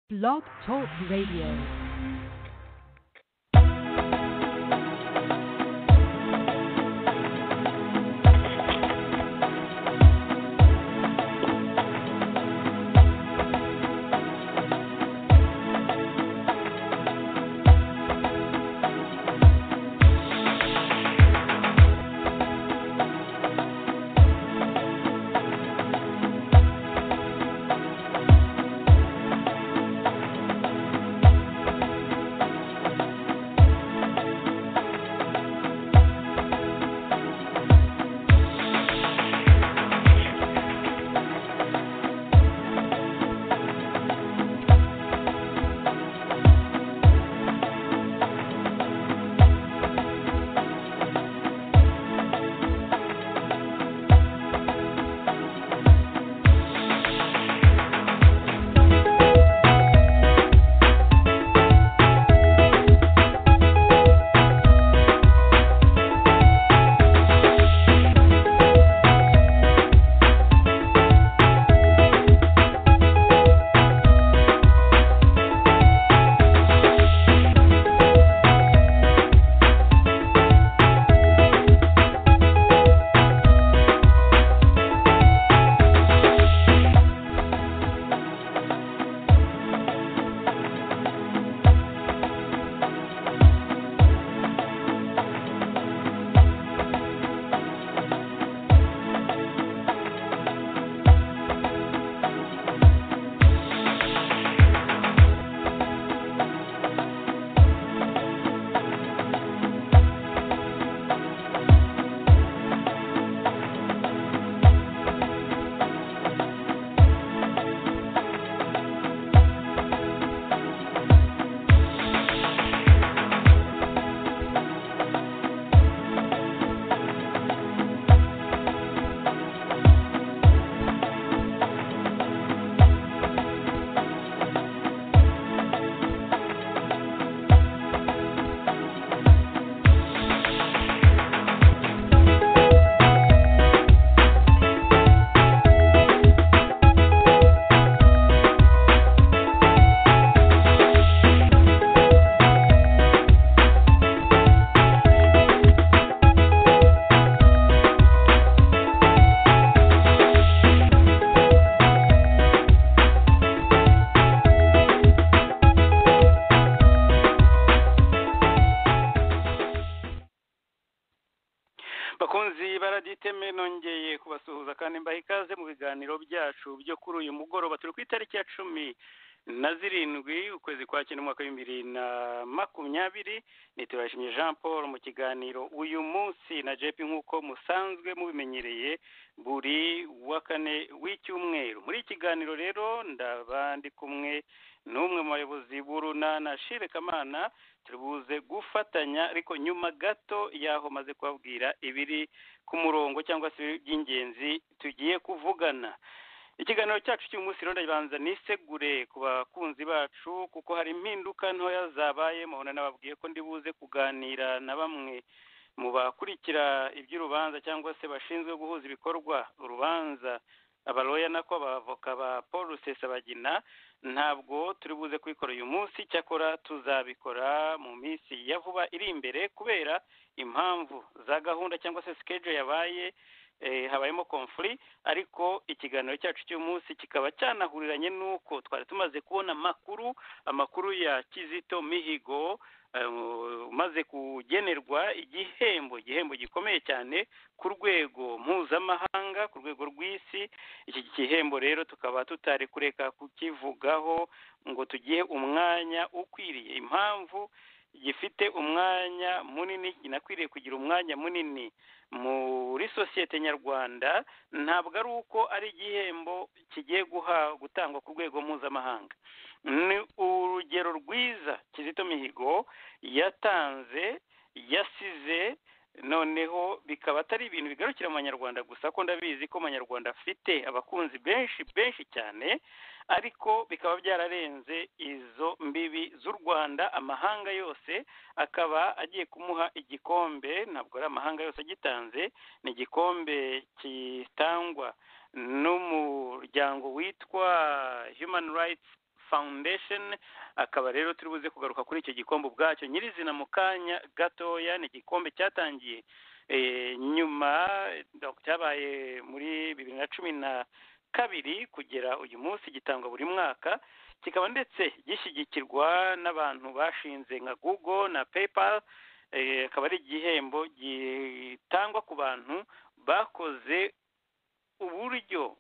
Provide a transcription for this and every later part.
Blog Talk Radio. bakunzi baraditeme nongeye kubasuhuza kandi mbaha ikaze mu biganiro byacu byo kuri uyu mugoroba turi ku itariki ya 17 ukwezi kwa cyenda umwaka wa 2020 niturashimye Jean Paul mu kiganiro uyu munsi na JP nkuko musanzwe mubimenyereye buri wa kane w'icyumweru. Muri ikiganiro rero ndabandi kumwe n'umwe mu bayobozi b'urunana Shire Kamana tubuze gufatanya ariko nyuma gato yaho maze kubabwira ibiri ku murongo cyangwa se by'ingenzi tugiye kuvugana. Ikiganiro cyacu cy'umunsi rero ndabanza nisegure ku bakunzi bacu kuko hari impinduka ntoya zabaye mubona nababwiye ko ndibuze kuganira na bamwe mu bakurikira iby'urubanza cyangwa se bashinzwe guhuza ibikorwa urubanza abaloya nako abavoka ba Paul Rusesabagina ntabwo turi buze kwikora uyu munsi cyakora tuzabikora mu minsi ya vuba iri imbere kubera impamvu za gahunda cyangwa se schedule yabaye habayemo conflict ariko ikiganiro cyacu cy'umunsi kikaba cyanahuriranye nuko twari tumaze kubona amakuru ya Kizito Mihigo umaze kugenerwa igihembo gikomeye cyane ku rwego mpuzamahanga ku rwego rw'isi. Iki gihembo rero tukaba tutari kureka kukivugaho ngo tugihe umwanya ukwiriye. Impamvu gifite umwanya munini kinakwiriye kugira umwanya munini muri sosiyete nyarwanda ntabwo ari uko ari igihembo kigiye gutangwa ku rwego mpuzamahanga. Ni urugero rwiza Kizito Mihigo yatanze yasize noneho bikaba atari ibintu bigarukira mu Banyarwanda gusa ko ndabizi ko Abanyarwanda afite abakunzi benshi cyane ariko bikaba byararenze izo mbibi z'u Rwanda. Amahanga yose akaba agiye kumuha igikombe, ntabwo ari amahanga yose agitanze, ni igikombe kitangwa n'umuryango witwa Human Rights Foundation. Akaba rero turi buze kugaruka kuri icyo gikombe ubwacyo nyirizina mu kanya gatoya. Ni igikombe cyatangiye nyuma cyabaye muri 2012 kugera uyu munsi, gitangwa buri mwaka, kikaba ndetse gishyigikirwa n'abantu bashinze nka Google na PayPal. Akaba ari igihembo gitangwa ku bantu bakoze uburyo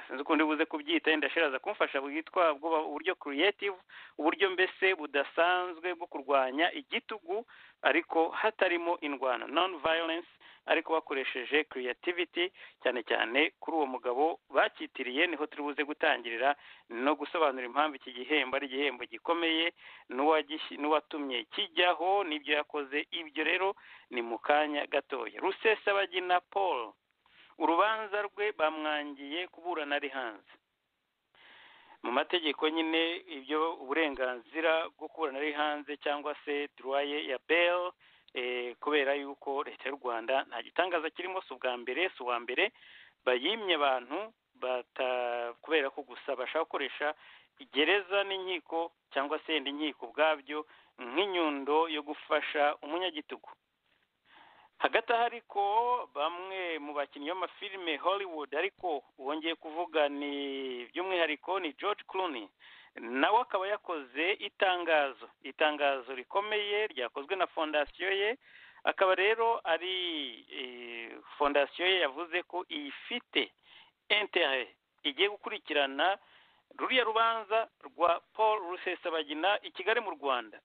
sinzi uko ndibuze kubyita, ndashiraza kumfasha bwitwa uburyo creative, uburyo mbese budasanzwe bwo kurwanya igitugu ariko hatarimo indwano, non violence, ariko bakoresheje creativity cyane cyane kuri uwo mugabo bakitiriye. Niho turi buze gutangirira no gusobanura impamvu iki gihembo ari igihembo gikomeye n'uwatumye kijyaho n'ibyo yakoze. Ibyo rero ni mu kanya gatoya. Rusesabagina Paul, urubanza rwe bamwangiye kuburana ari hanze. Mu mategeko nyine ibyo uburenganzira bwo kuburana ari hanze cyangwa se droit ya bail, kubera yuko leta y'u Rwanda nta gitangaza kirimo, si ubwa mbere, si uwa mbere bayimye abantu kubera ko gusa bashaka gukoresha igereza n'inkiko cyangwa se indi nkiko ubwabyo nk'inyundo yo gufasha umunyagitugu. Hagati aho ariko bamwe mu bakinnyi b'amafilime Hollywood, ariko wongeye kuvuga ni by'umwihariko ni George Clooney, nawe akaba yakoze itangazo rikomeye ryakozwe na fondasiyo ye. Akaba rero ari fondasiyo ye yavuze ko ifite intérêt, igiye gukurikirana ruriya rubanza rwa Paul Rusesabagina i Kigali mu Rwanda.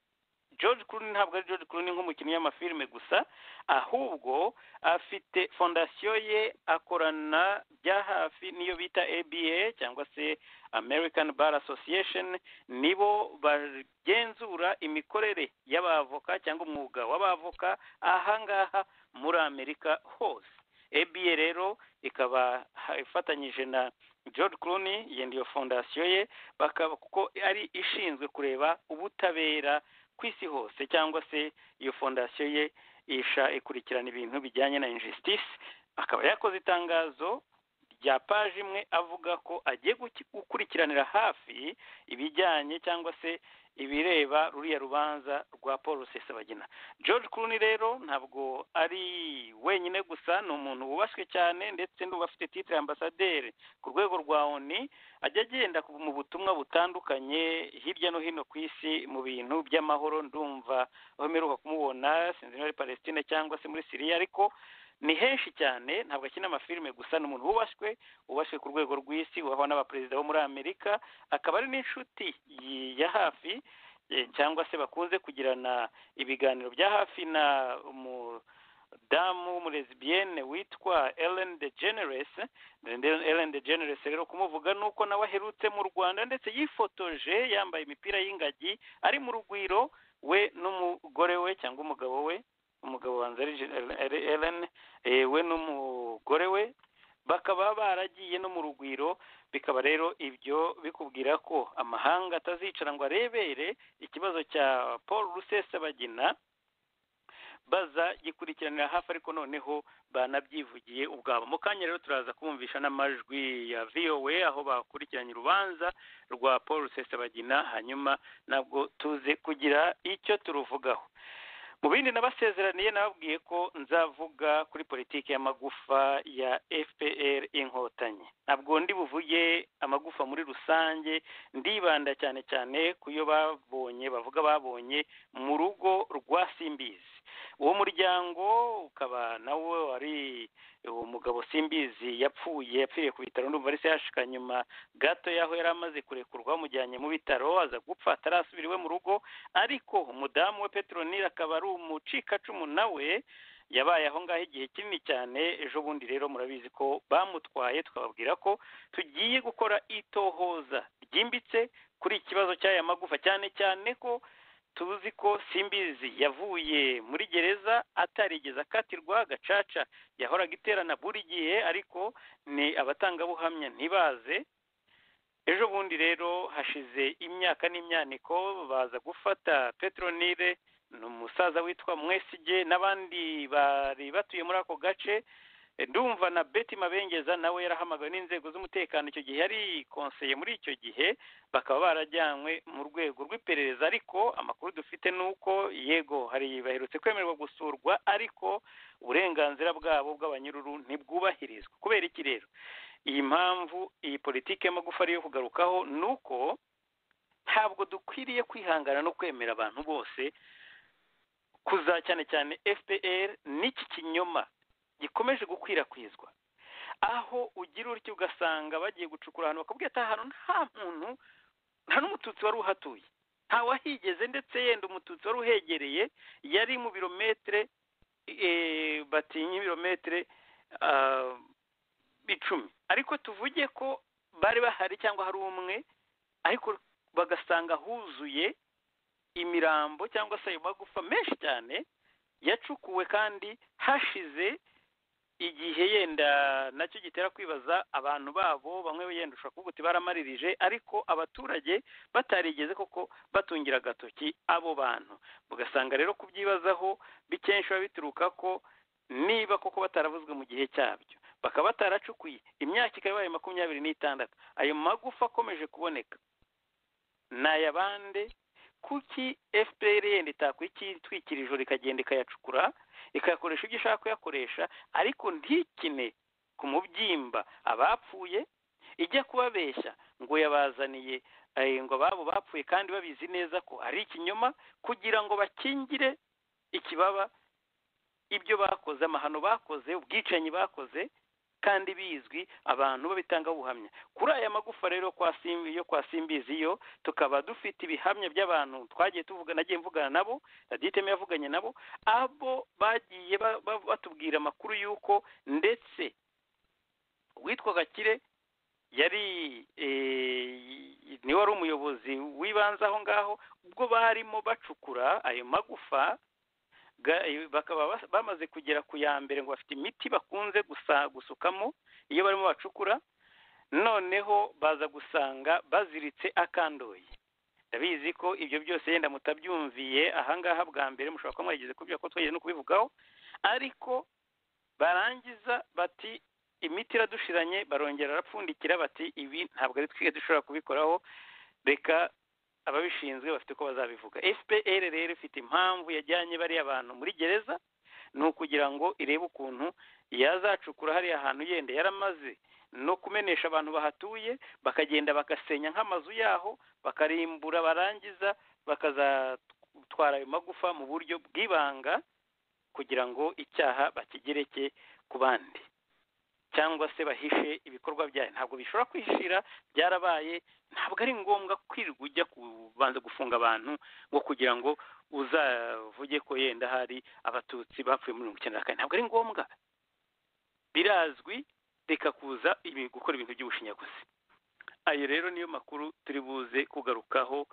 George Clooney ntabwo ari George Clooney nk'umukinnyi w'amafilime gusa, ahubwo afite fondasiyo ye akorana bya hafi niyo bita ABA cyangwa se American Bar Association. Nibo bagenzura imikorere y'abavoka cyangwa umwuga w'abavoka ahangaha muri Amerika hose. ABA rero ikaba ifatanyije na George Clooney iyo fondasiyo ye, bakaba kuko ari ishinzwe kureba ubutabera ku isi hose, cyangwa se iyo fondasiyo ye ikurikirana ibintu bijyanye na injustice. Akaba yakoze itangazo rya paji imwe avuga ko agiye gukurikiranira hafi ibijyanye cyangwa se ibireba ruriya rubanza rwa Paul Rusesabagina. George Clooney rero ntabwo ari wenyine gusa, ni umuntu wubashywe cyane, ndetse n'ubu afite titre ambasaderi ku rwego rwa ONU, ajya agenda mu butumwa butandukanye hirya no hino ku isi mu bintu by'amahoro. Ndumva aho mperuka kumubona sinzi muri Palestine cyangwa se muri Syria, ariko ni henshi cyane. Ntabwo akina amafilime gusa, ni umuntu wubashywe ku rwego rw'isi, waho n'abaperezida bo muri Amerika. Akaba ari n'inshuti ya hafi cyangwa se bakunze kugirana ibiganiro bya hafi na umudamu w'umulesbienne witwa Ellen DeGeneres. Ellen DeGeneres rero kumuvuga nuko nawe aherutse mu Rwanda, ndetse yifotoje yambaye imipira y'ingagi ari mu rugwiro we n'umugore we cyangwa umugabo we, umugabo wanze ari Ellen, we n'umugore we bakaba baragiye no mu rugwiro. Bikaba rero ibyo bikubwira ko amahanga atazicara ngo arebere ikibazo cya Paul Rusesabagina, baza gikurikiranira hafi, ariko noneho banabyivugiye ubwabo. Mu kanya rero turaza kumvisha n'amajwi ya VOA aho bakurikiranye urubanza rwa Paul Rusesabagina, hanyuma nabwo tuze kugira icyo turuvugaho. Mu bindi nabasezeraniye nababwiye ko nzavuga kuri politiki y'amagufa ya FPR Inkotanyi. Ntabwo ndi buvuge amagufa muri rusange, ndibanda cyane cyane kuyo babonye mu rugo rwa Simbizi. Uwo muryango ukaba nawe wari umugabo Simbizi yapfiriye ku bitaro, ndumva ari yashika nyuma gato yaho yari amaze kurekurwa, mujyanye mu bitaro aza gupfa atarasubira iwe mu rugo. Ariko umudamu we Petronile akaba ari umucikacumu, nawe yabaye aho ngaho igihe kinini cyane. Ejo bundi rero murabizi ko bamutwaye, tukababwira ko tugiye gukora itohoza ryimbitse kuri ikibazo cy'aya magufa, cyane cyane ko tuzi ko Simbizi yavuye muri gereza atarigeze akatirwa gacaca, yahoraga iterana buri gihe, ariko ni abatangabuhamya ntibaze. Ejo bundi rero hashize imyaka n'imyaniko baza gufata Petronile, ni umusaza witwa Mwesige, n'abandi bari batuye muri ako gace, ndumva na Betty Mabengeza nawe yarahamagawe n'inzego z'umutekano icyo gihe yari konseye muri icyo gihe bakaba barajyanywe mu rwego rw'iperereza ariko amakuru dufite nuko yego hari baherutse kwemererwa gusurwa ariko uburenganzira bwabo bw'abanyururu ntibwubahirizwa kubera iki rero iyi mpamvu iyi politiki y'amagufa ariyo kugarukaho nuko ntabwo dukwiriye kwihangana no kwemera abantu bose kuza cyane cyane FPR n'iki kinyoma gikomeje gukwirakwizwa aho ugira utyo ugasanga bagiye gucukura ahantu bakabwira ati ahantu nta muntu nta n'umututsi wari uhatuye nta wahigeze ndetse yenda umututsi wari uhegereye yari mu birometre batinye ibirometre 10 ariko tuvuge ko bari bahari cyangwa hari umwe ariko bagasanga huzuye imirambo cyangwa se ayo magufa menshi cyane yacukuwe kandi hashize igihe yenda nacyo gitera kwibaza abantu babo bamwe yenda ushobora kuvuga uti baramaririje ariko abaturage batarigeze koko batungira agatoki abo bantu ugasanga rero kubyibazaho bikenshi bituruka ko niba koko bataravuzwe mu gihe cyabyo bakaba bataracukuye imyaka ikabaye 26 ayo magufa akomeje kuboneka nayabande kuki FPR yenda itakwitwikirije rikagenda ikayacukura ikayakoresha ibyo ishaka kuyakoresha ariko ntikine ku mubyimba abapfuye ijya kubabeshya ngo yabazaniye ngo babo bapfuye kandi babizi neza ko ari ikinyoma kugira ngo bakingire ikibaba ibyo bakoze amahano bakoze ubwicanyi bakoze kandi bizwi abantu babitanga ubuhamya kuri aya magufa rero kwa Simbizi yo tukaba dufite ibihamya by'abantu twagiye tuvuga nagiye mvugana nabo Raditeme yavuganye nabo abo bagiye batubwira amakuru yuko ndetse witwa Gakire yari ni wari umuyobozi wibanza aho ngaho ubwo barimo bacukura ayo magufa bakaba bamaze kugera ku ya mbere ngo bafite imiti bakunze gusukamo iyo barimo bacukura noneho baza gusanga baziritse akandoye ndabizi ko ibyo byose yenda mutabyumviye ahangaha bwa mbere mushobora kuba mwageze kubyo ko twageze no kubivugaho ariko barangiza bati imiti iradushiranye barongera arapfundikira bati ibi ntabwo ari twige dushobora kubikoraho reka ababishinzwe bafite ko bazabivuga FPR rero ifite impamvu yajyanye bari abantu muri gereza no kugira ngo irebe ukuntu yazacukura hari ahantu yende yaramaze no kumenesha abantu bahatuye bakagenda bagasenya nk'amazu yaho bakarimbura barangiza bakazatwara ayo magufa mu buryo bw'ibanga kugira ngo icyaha bakigereke ku bandi cyangwa se bahishe ibikorwa byayo ntabwo bishobora kwihishira byarabaye ntabwo ari ngombwa kwirirwa ujya kubanza gufunga abantu ngo kugira ngo uzavuge ko yenda hari abatutsi bapfuye muri 1994 ntabwo ari ngombwa birazwi reka kuza gukora ibintu by'ubushinyaguzi ayo rero niyo makuru turi buze kugarukaho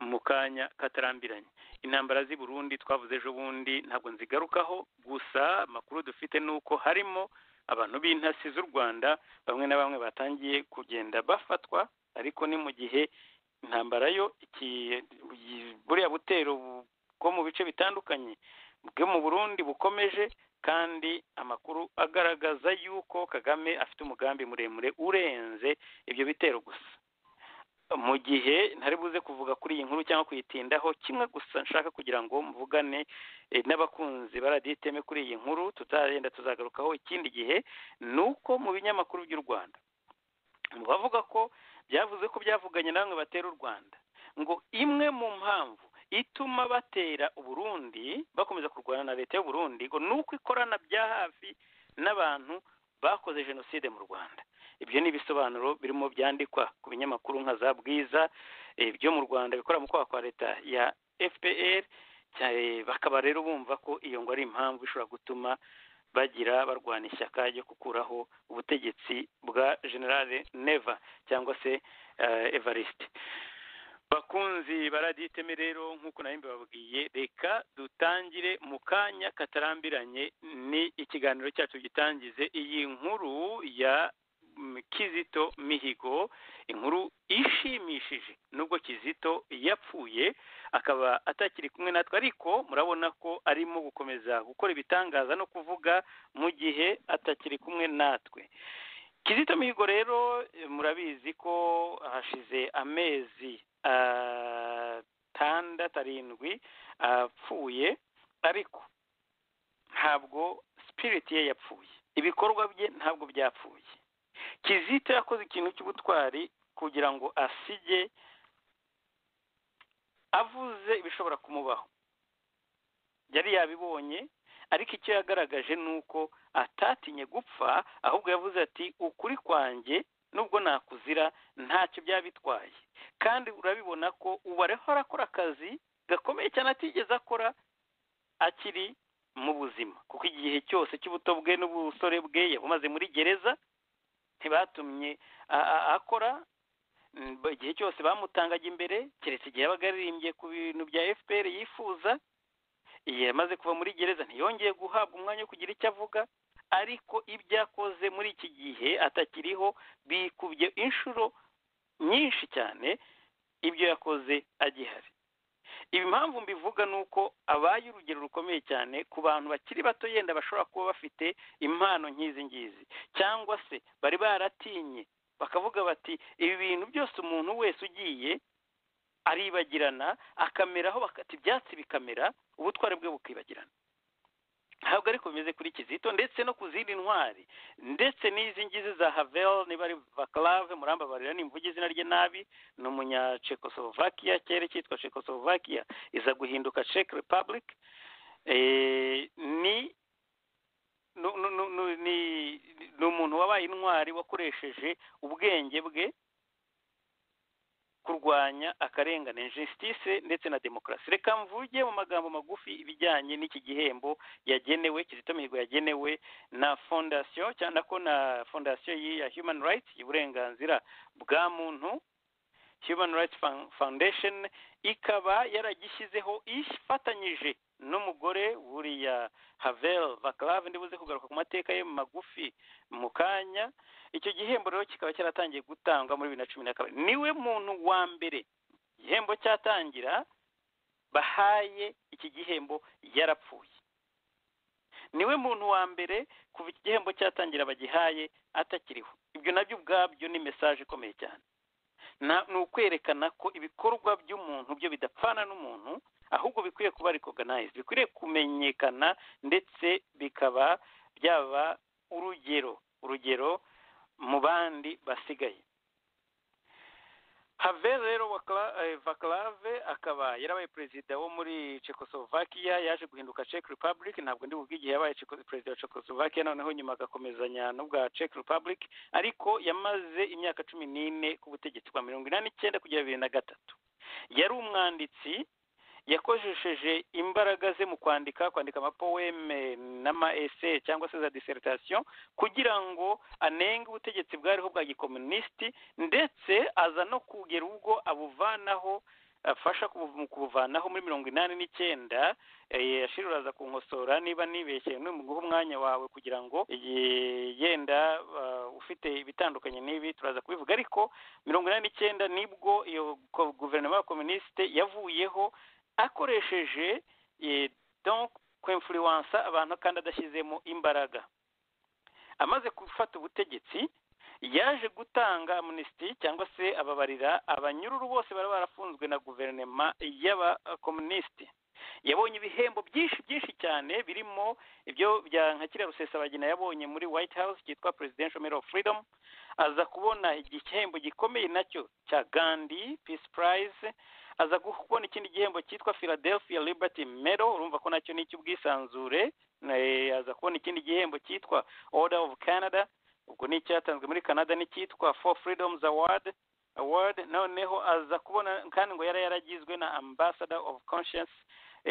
mu kanya katarambiranye intambara z'i Burundi twavuze ejo bundi ntabwo nzigarukaho gusa makuru dufite nuko harimo abantu b'intasi z'u Rwanda bamwe na bamwe batangiye kugenda bafatwa ariko ni mu gihe intambara yo buriya butero bwo mu bice bitandukanye bwo mu Burundi bukomeje kandi amakuru agaragaza yuko Kagame afite umugambi muremure urenze ibyo bitero gusa mu gihe ntari buze kuvuga kuri iyi nkuru cyangwa kuyitindaho kimwe gusa nshaka kugira ngo mvugane n'abakunzi baraditeme kuri iyi nkuru tutagenda tuzagarukaho ikindi gihe nuko mu binyamakuru by'u Rwanda mu bavuga ko byavuze ko byavuganye namwe batera u Rwanda ngo imwe mu mpamvu ituma batera Burundi bakomeza kurwana na leta y'u Burundi ngo nuko ikorana bya hafi n'abantu bakoze jenoside mu Rwanda ibyo ni ibisobanuro birimo byandikwa ku binyamakuru nka za Bwiza byo mu Rwanda bikora mu kwa leta ya FPR bakaba rero bumva ko iyo ngo ari impamvu ishobora gutuma bagira barwana ishyaka ryo gukuraho ubutegetsi bwa General Neva cyangwa se Evariste bakunzi baraditeme rero nk'uko nayo mbabwiye reka dutangire mu kanya katarambiranye ni ikiganiro cyacu gitangize iyi nkuru ya Kizito Mihigo inkuru ishimishije nubwo Kizito yapfuye akaba atakiri kumwe natwe, ariko murabona ko arimo gukomeza gukora ibitangaza no kuvuga mu gihe atakiri kumwe natwe. Kizito Mihigo rero murabizi ko hashize amezi 6-7 apfuye, ariko ntabwo spirit ye yapfuye, ibikorwa bye ntabwo byapfuye. Kizito yakoze ikintu cy'ubutwari kugira ngo asige avuze ibishobora kumubaho. Yari yabibonye, ariko icyo yagaragaje nuko atatinye gupfa, ahubwo yavuze ati ukuri kwanjye nubwo nakuzira ntacyo byabitwaye. Kandi urabibona ko ubu ariho arakora akazi gakomeye cyane atigeze akora akiri mu buzima, kuko igihe cyose cy'ubuto bwe n'ubusore bwe yabumaze muri gereza, ntibatumye akora. Igihe cyose bamutangaga imbere, keretse igihe yabaga yaririmbye ku bintu bya FPR yifuza. Iyo yamaze kuva muri gereza ntiyongeye guhabwa umwanya wo kugira icyo avuga, ariko ibyo yakoze muri iki gihe atakiriho bikubye inshuro nyinshi cyane ibyo yakoze agihari. Ibi mpamvu mbivuga nuko abaye urugero rukomeye cyane ku bantu bakiri bato yenda bashobora kuba bafite impano nk'izi ngizi, cyangwa se bari baratinye bakavuga bati ibi bintu byose umuntu wese ugiye aribagirana akameraho, bakati ibyatsi bikamera, ubutware bwe bukibagirana. Ntabwo ariko bimeze kuri Kizito, ndetse no ku zindi ntwari, ndetse n'izi ngizi za Havel, niba ari Vaclav, murambabarira nimvuga izina rye nabi, ni umunya Czechoslovakia, cyari cyitwa Czechoslovakia iza guhinduka Czech Republic. Ni umuntu wabaye intwari wakoresheje ubwenge bwe kurwanya akarengane, injustice ndetse na demokarasi. Reka mvuge mu magambo magufi ibijyanye n'iki gihembo yagenewe, Kizito Mihigo yagenewe na fondation, cyangwa ko na fondation ya Human Rights, y'uburenganzira bwa muntu, Human Rights Foundation, ikaba yaragishyizeho ifatanyije n'umugore buriya Havel Vaclav, ndibuze kugaruka ku mateka ye magufi mu kanya. Icyo gihembo rero kikaba cyaratangiye gutangwa muri 2012. Niwe muntu wa mbere igihembo cyatangira bahaye iki gihembo yarapfuye. Niwe muntu wa mbere kuva iki gihembo cyatangira bagihaye atakiriho. Ibyo nabyo ubwabyo ni message ikomeye cyane. Ni ukwerekana ko ibikorwa by'umuntu byo bidapfana n'umuntu, ahubwo bikwiye kuba recognized, bikwiye kumenyekana, ndetse bikaba byaba urugero mu bandi basigaye. Havel rero Vaclav akaba yarabaye perezida wo muri Czechoslovakia, yaje guhinduka Czech Republic. Ntabwo ndi buvuge igihe yabaye perezida wa Czechoslovakia noneho nyuma agakomezanya n'ubwa Czech Republic, ariko yamaze imyaka 14 ku butegetsi bwa 1989 kugera 2003. Yari umwanditsi, yakoresheje imbaraga ze mu kwandika amapoeme n'ama-essai cyangwa se za dissertation kugira ngo anenge ubutegetsi bwariho bwa gikomunisti, ndetse aza no kugera ubwo abuvanaho, afasha kubuvanaho muri 1989. Yashiruraza kunkosora niba nibeshye, no mu guha umwanya wawe kugira ngo yenda ufite ibitandukanye n'ibi turaza kubivuga, ariko 1989 nibwo iyo guverinoma ya komuniste yavuyeho, akoresheje donc kwinfluence abantu kandi adashyizemo imbaraga. Amaze gufata ubutegetsi, yaje gutanga amnesty cyangwa se ababarira abanyururu bose bari barafunzwe na guverinoma y'abakomunisti. Yabonye ibihembo byinshi cyane, birimo ibyo bya nka kiriya Rusesabagina yabonye muri White House cyitwa Presidential Medal of Freedom. Aza kubona igihembo gikomeye nacyo cya Gandhi Peace Prize. Aza kubona ikindi gihembo cyitwa Philadelphia Liberty Medal, urumva ko nacyo ni icy'ubwisanzure. Aza kubona ikindi gihembo cyitwa Order of Canada, ubwo ni icyatanzwe muri Canada, n'icyitwa For Freedoms Award. Noneho aza kubona kandi ngo yaragizwe na Ambassador of Conscience,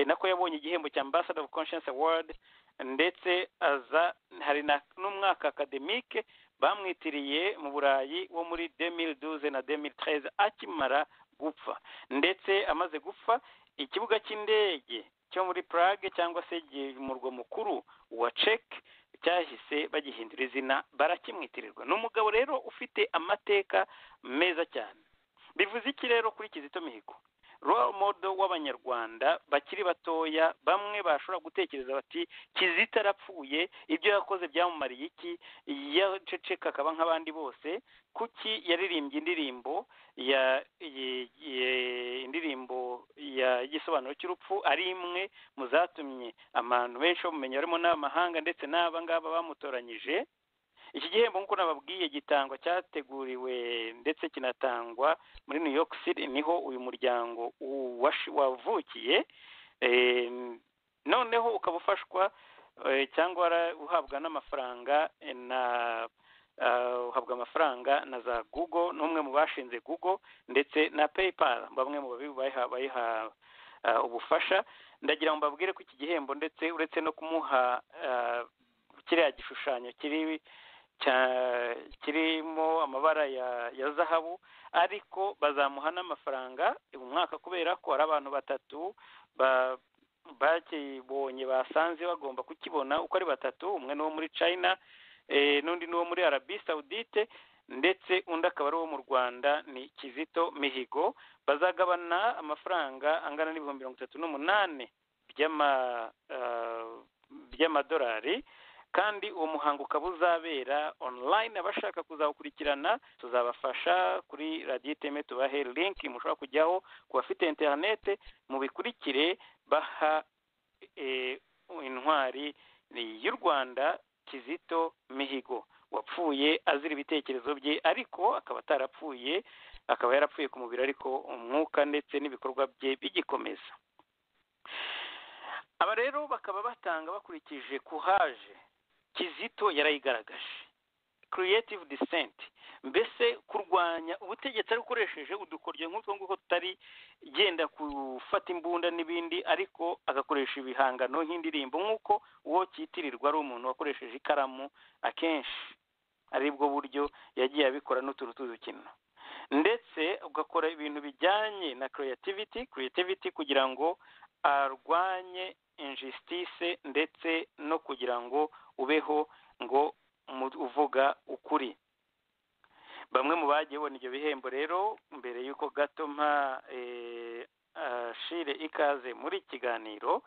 nako yabonye igihembo cya Ambassador of Conscience Award, ndetse aza hari n'umwaka academique bamwitiriye mu Burayi wo muri 2012 na 2013 akimara gupfa. Ndetse amaze gupfa, ikibuga cy'indege cyo muri Prague cyangwa se umurwa mukuru wa Czech cyahise bagihindura izina barakimwitirirwa. Ni umugabo rero ufite amateka meza cyane. Bivuze iki rero kuri Kizito Mihigo? role model w'abanyarwanda bakiri batoya, bamwe bashobora gutekereza bati Kizito arapfuye, ibyo yakoze byamumariye iki, yaceceka akaba nk'abandi bose, kuki yaririmbye indirimbo indirimbo y'igisobanuro cy'urupfu ari imwe mu zatumye abantu benshi bamumenya, barimo n'amahanga ndetse n'aba ngaba bamutoranyije. Iki gihembo nk'uko nababwiye gitangwa, cyateguriwe ndetse kinatangwa muri New York City, niho uyu muryango wavukiye, noneho ukaba ufashwa cyangwa uhabwa n'amafaranga uhabwa amafaranga na za Google, n'umwe mu bashinze Google ndetse na PayPal, bamwe mu bayiha ubufasha. Ndagira ngo mbabwire ko iki gihembo ndetse uretse no kumuha kiriya gishushanyo kirimo amabara ya zahabu, ariko bazamuha n'amafaranga umwaka, kubera ko ari abantu batatu bakibonye basanze bagomba kukibona uko ari batatu, umwe n'uwo muri China, n'undi n'uwo muri Arabie Saoudite, ndetse undi akaba ari uwo mu Rwanda, ni Kizito Mihigo. Bazagabana amafaranga angana n'ibihumbi 38 by'amadolari, kandi uwo muhango ukaba uzabera online. Abashaka kuzawukurikirana tuzabafasha kuri Radio Iteme, tubahe link mushobora kujyaho ku bafite internet, mubikurikire. Baha intwari y'u Rwanda Kizito Mihigo, wapfuye azira ibitekerezo bye, ariko akaba atarapfuye, akaba yarapfuye ku mubiri, ariko umwuka ndetse n'ibikorwa bye bigikomeza. Aba rero bakaba batanga bakurikije kuhaje Kizito yarayigaragaje, creative dissent, mbese kurwanya ubutegetsi ari ukoresheje udukoryo nk'utwo nguko tutari genda gufata imbunda n'ibindi, ariko agakoresha ibihangano nk'indirimbo, nk'uko uwo kitirirwa ari umuntu wakoresheje ikaramu, akenshi ari bwo buryo yagiye abikora n'utuntu tw'udukino, ndetse ugakora ibintu bijyanye na creativity kugira ngo arwanye injustice, ndetse no kugira ngo ubeho ngo uvuga ukuri. Bamwe mu bagiye babona ibyo bihembo rero, mbere y'uko gato shire ikaze muri kiganiro,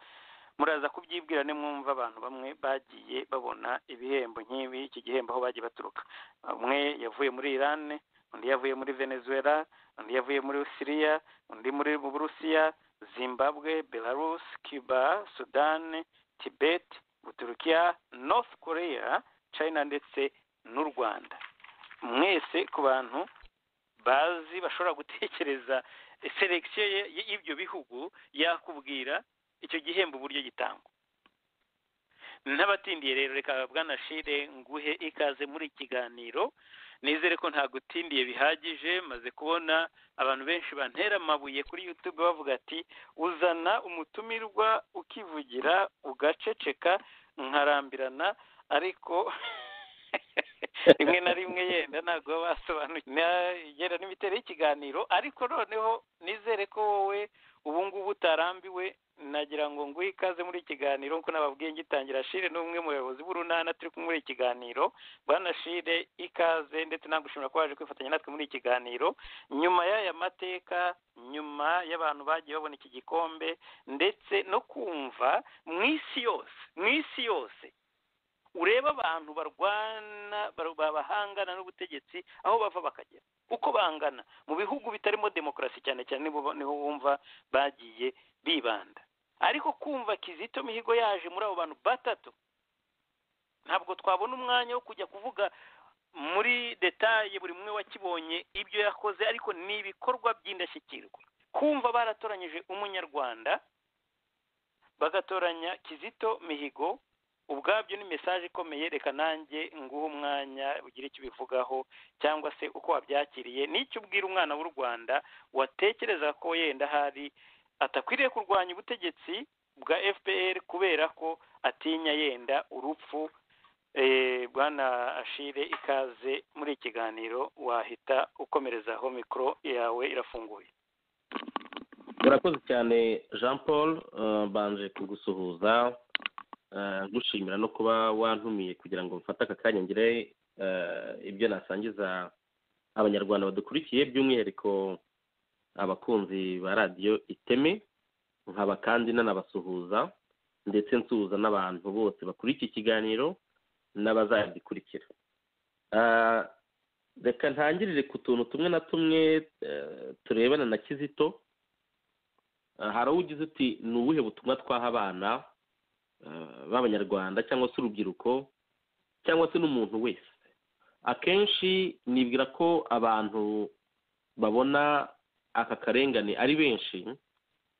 muraza kubyibwira mwumva abantu bamwe bagiye babona ibihembo nk'ibi, iki gihembo aho bagiye baturuka. Umwe yavuye muri Iran, undi yavuye muri Venezuela, undi yavuye muri Syria, undi muri Burusiya, Zimbabwe, Belarus, Cuba, Sudan, Tibet, Turukiya, North Korea, China ndetse n'u Rwanda. Mwese ku bantu bazi bashobora gutekereza selection y'ibyo bihugu, yakubwira icyo gihembo uburyo gitangwa. N'abatindiye rero, reka bwana Shire nguhe ikaze muri kiganiro. Nizere ko nta gutindiye bihagije, maze kubona abantu benshi bantera amabuye kuri YouTube bavuga ati uzana umutumirwa ukivugira ugaceceka nkarambirana, ariko rimwe na rimwe yenda ntabwo basobanukiwe n'imiterere y'ikiganiro. Ariko noneho nizere ko wowe ubu ngubu utarambiwe, nagira ngo nguhe ikaze muri kiganiro. Nkuko nababwiye ngitangira, Shire ni umwe mu bayobozi b'urunana turi kumwe muri kiganiro. Bwana Shire ikaze, ndetse nagushimira ko waje kwifatanya natwe muri kiganiro, nyuma y'aya mateka, nyuma y'abantu bagiye babona iki gikombe, ndetse no kumva mu isi yose ureba abantu barwana bahangana n'ubutegetsi aho bava bakagera, uko bangana mu bihugu bitarimo demokarasi, cyane cyane niho wumva bagiye bibanda. Ariko kumva Kizito Mihigo yaje muri abo bantu batatu, ntabwo twabona umwanya wo kujya kuvuga muri detaye buri umwe wakibonye ibyo yakoze, ariko ni ibikorwa by'indashyikirwa. Kumva baratoranyije umunyarwanda bagatoranya Kizito Mihigo, ubwabyo ni message ikomeye. Reka nanjye nguhe umwanya ugira icyo bivugaho, cyangwa se uko wabyakiriye, n'icyo ubwira umwana w'u Rwanda watekereza ko yenda hari atakwiriye kurwanya ubutegetsi bwa FPR kubera ko atinya yenda urupfu. Bwana Ashire ikaze muri ikiganiro, wahita ukomerezaho, mikoro yawe irafunguye. Urakoze cyane Jean Paul, banje kugusuhuza, gushimira no kuba wantumiye kugira ngo mfate aka kanya ngire ibyo nasangiza abanyarwanda badukurikiye, by'umwihariko abakunzi ba radiyo iteme, nkaba kandi nanabasuhuza ndetse nsuhuza n'abantu bose bakuri iki kiganiro n'abazagikurikira. Reka ntangirire ku tuntu tumwe na tumwe turebana na Kizito. Hari ugize uti ni ubuhe butumwa twaha abana b'abanyarwanda cyangwa se urubyiruko cyangwa se n'umuntu wese? Akenshi nibwira ko abantu babona aka karengane ari benshi,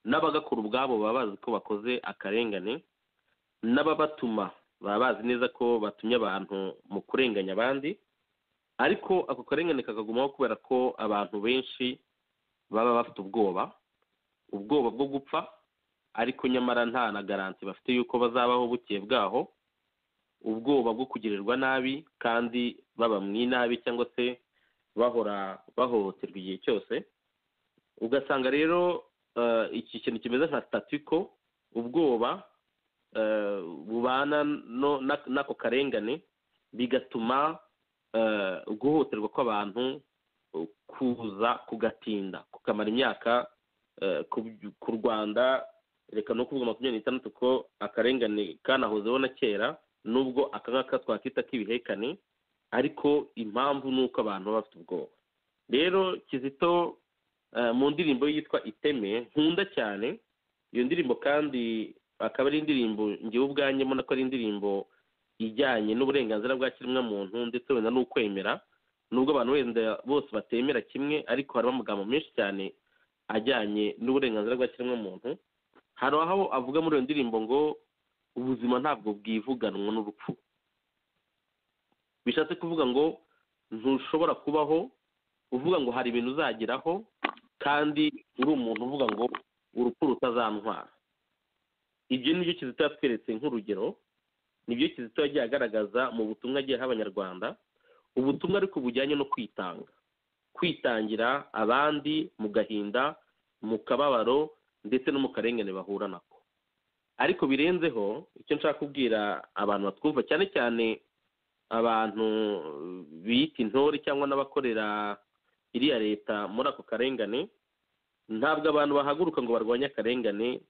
n'abagakora ubwabo baba bazi ko bakoze akarengane, n'ababatuma baba bazi neza ko batumye abantu mu kurenganya abandi, ariko ako karengane kakagumaho kubera ko abantu benshi baba bafite ubwoba bwo gupfa, ariko nyamara nta na garanti bafite yuko bazabaho bukeye bwaho, ubwoba bwo kugirirwa nabi kandi baba mu inabi cyangwa se bahora bahohoterwa igihe cyose. Ugasanga rero iki kintu kimeze nka statiko, ubwoba bubana n'ako karengane, bigatuma guhohoterwa kw'abantu kuza kugatinda kukamara imyaka. Ku Rwanda reka no kuvuga 26 ko akarengane kanahozeho na kera, nubwo aka ngaka twakita k'ibihekane, ariko impamvu ni uko abantu baba bafite ubwoba. Rero Kizito mu ndirimbo yitwa Iteme nkunda cyane, iyo ndirimbo kandi akaba ari indirimbo ngewe ubwanjye mbona ko ari indirimbo ijyanye n'uburenganzira bwa kiremwamuntu ndetse wenda n'ukwemera, nubwo abantu wenda bose batemera kimwe, ariko harimo amagambo menshi cyane ajyanye n'uburenganzira bwa kiremwamuntu. Hari aho avuga muri iyo ndirimbo ngo ubuzima ntabwo bwivuganwa n'urupfu. Bishatse kuvuga ngo ntushobora kubaho uvuga ngo hari ibintu uzageraho kandi uri umuntu uvuga ngo urupfu rutazantwara. Ibyo nibyo Kizito yatweretse nk'urugero, nibyo Kizito yagiye agaragaza mu butumwa agiye aha Abanyarwanda, ubutumwa ariko bujyanye no kwitangira abandi mu gahinda, mu kababaro ndetse no mu karengane bahura nako. Ariko birenzeho, icyo nshaka kubwira abantu batwumva, cyane cyane abantu biyita intore cyangwa n'abakorera iriya leta muri ako karengane, ntabwo abantu bahaguruka ngo barwanye akarengane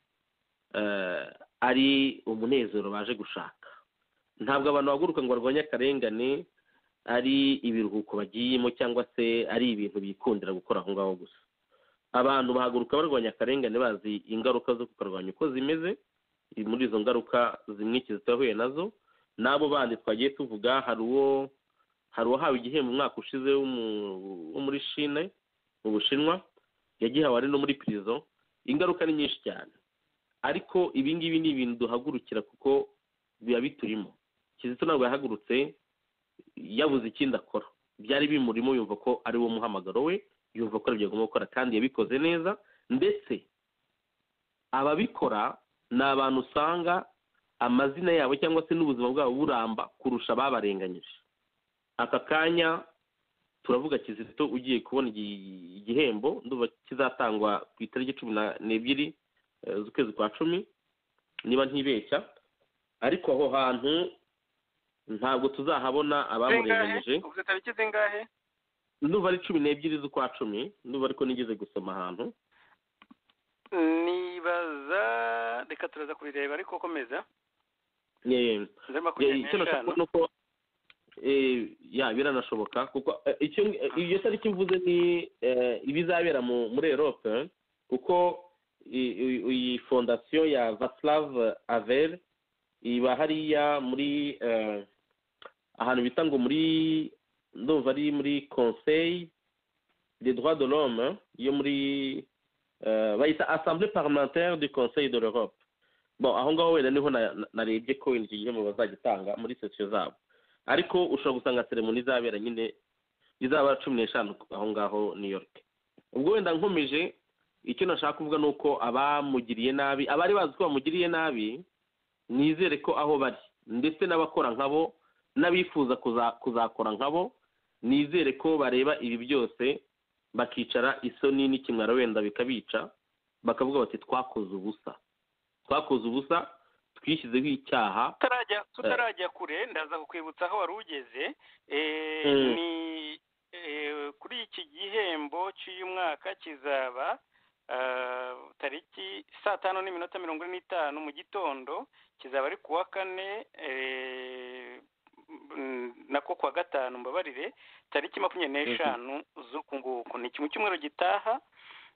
ari umunezero baje gushaka. Ntabwo abantu bahaguruka ngo barwanye akarengane ari ibiruhuko bagiyemo cyangwa se ari ibintu bikundira gukora aho ngaho gusa. Abantu bahaguruka barwanya akarengane bazi ingaruka zo kukarwanya uko zimeze. Muri izo ngaruka zimwe Kizito yahuye nazo, n'abo bandi twagiye tuvuga, hari uwahawe igihembo umwaka ushize wo muri Chine, mu Bushinwa, yagihawe ari no muri prison. Ingaruka ni nyinshi cyane, ariko ibi ngibi ni ibintu duhagurukira kuko biba biturimo. Kizito ntabwo yahagurutse yabuze ikindi akora, byari bimurimo, yumva ko ari wo muhamagaro we, yumva ko aribyo agomba gukora kandi yabikoze neza. Ndetse ababikora ni abantu usanga amazina yabo cyangwa se n'ubuzima bwabo buramba kurusha ababarenganyije. Aka kanya turavuga Kizito ugiye kubona igihembo, ndumva kizatangwa ku itariki 12 z'ukwezi kwa 10 niba ntibeshya, ariko aho hantu ntabwo tuzahabona abamurenganyije. Ubwo tariki zingahe? Ndumva ari 12 z'ukwa 10, ndumva ariko nigeze gusoma ahantu. Nibaza reka turaza kubireba, ariko komeza. Icyo nashaka nuko biranashoboka kuko iyo tariki mvuze ni ibizabera muri Europe, kuko iyi fondasiyo ya Václav Havel iba hariya muri ahantu bita ngo ndumva ari muri Conseil des droits de l'homme yo muri bayita Assemblée parlementaire du Conseil de l'Europe. Aho ngaho wenda niho narebye ko iki gihembo bazagitanga muri sesiyo zabo, ariko ushobora gusanga ceremony izabera nyine izaba 15 aho ngaho New York. Ubwo wenda nkomeje, icyo nashaka kuvuga ni uko abamugiriye nabi, abari bazi ko bamugiriye nabi, nizere ko aho bari ndetse n'abakora nkabo n'abifuza kuzakora nkabo, nizere ko bareba ibi byose bakicara isoni n'ikimwaro wenda bikabica, bakavuga bati twakoze ubusa, twishyizeho icyaha. Tutarajya kure, ndaza kukwibutsa aho wari ugeze. Ni kuri iki gihembo cy'uyu mwaka kizaba tariki 5:45 mu gitondo, kizaba ari kuwa kane nako kuwa gatanu mbabarire, tariki 25 z'uku nguku. Ni mu cyumweru gitaha,